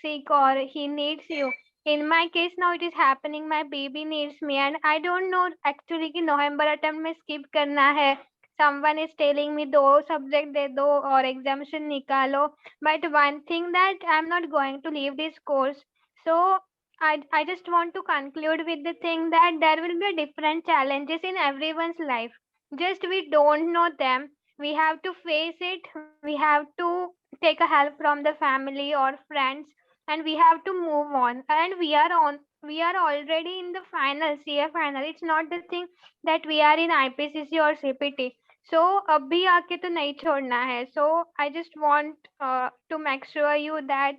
sick or he needs you. In my case now, it is happening. My baby needs me, and I don't know actually कि November attempt में skip करना है. Someone is telling me 2 subject दे दो और exemption निकालो. But one thing that I'm not going to leave this course. So I just want to conclude with the thing that there will be different challenges in everyone's life. Just we don't know them. We have to face it. We have to take a help from the family or friends, and we have to move on. And we are already in the final CA final. It's not the thing that we are in IPCC or CPT. So abhi aake to nahi chhodna hai. So I just want to make sure you that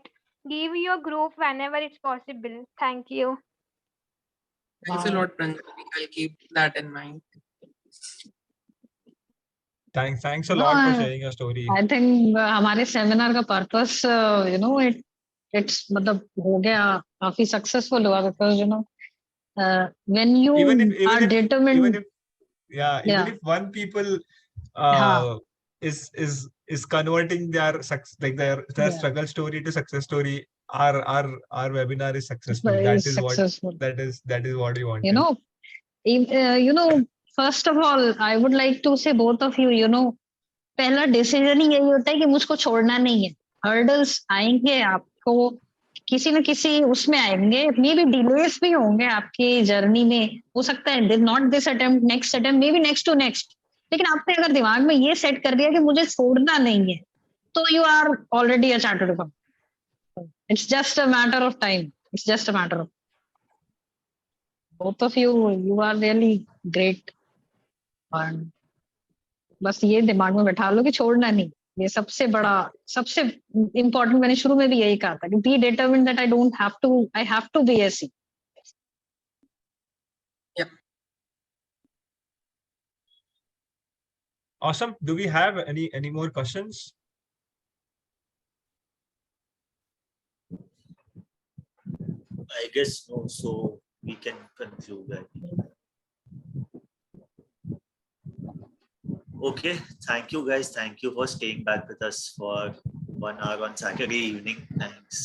give your group whenever it's possible. Thank you. Thanks a lot, Pranjali. I'll keep that in mind. Thanks a lot for sharing your story. I think हमारे seminar का purpose it's मतलब हो गया, काफी successful हुआ, because when you are determined, even if one people is converting their struggle story to success story, our webinar is successful. That is what we want. First of all, I would like to say both of you, पहला decision ही यही होता है कि मुझको छोड़ना नहीं है. Hurdles आएंगे आपको, किसी न किसी उसमें आएंगे, मे बी डिलेस भी होंगे आपकी जर्नी में, हो सकता है not this attempt, next attempt, may be next to next, लेकिन आपने अगर दिमाग में ये सेट कर दिया कि मुझे छोड़ना नहीं है, तो you are already a chartered accountant. It's just a matter of time, it's just a matter of, both of you are really great. और बस ये दिमाग में बैठा लो कि छोड़ना नहीं, ये सबसे बड़ा, सबसे इम्पोर्टेंट. मैंने शुरू में भी यही कहा था कि be determined that I have to be CA. Awesome. Do we have any more questions? I guess no. So we can conclude. I think. Okay. Thank you, guys. Thank you for staying back with us for 1 hour on Saturday evening. Thanks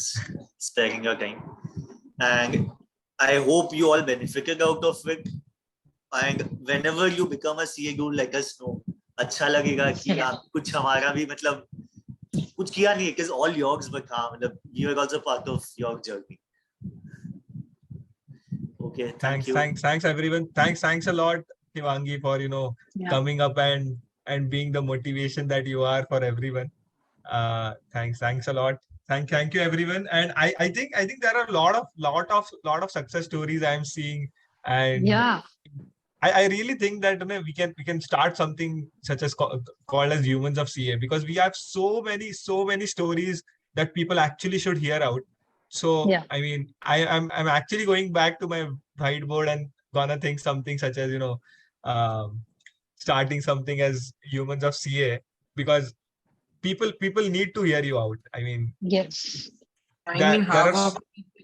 sparing your time. And I hope you all benefited out of it. And whenever you become a CA, do let us know. अच्छा लगेगा कि आप कुछ हमारा भी मतलब कुछ किया नहीं है, because all yours, but हाँ मतलब you are also part of your journey. Okay, thank you. Thanks everyone. Thanks a lot, Shivangi, for coming up and being the motivation that you are for everyone. Thanks a lot. Thank you everyone. And I think there are a lot of success stories I'm seeing, and Yeah. I really think that we can start something such as called as Humans of CA, because we have so many stories that people actually should hear out. So Yeah. I mean, I'm actually going back to my whiteboard and gonna think something such as starting something as Humans of CA, because people need to hear you out. I mean, Yes. I mean, half of people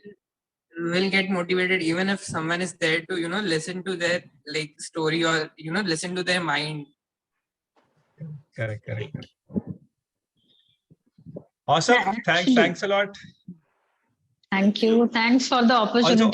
will get motivated even if someone is there to listen to their like story, or listen to their mind. Correct. Awesome. Yeah, Thanks a lot. Thank you. Thanks for the opportunity.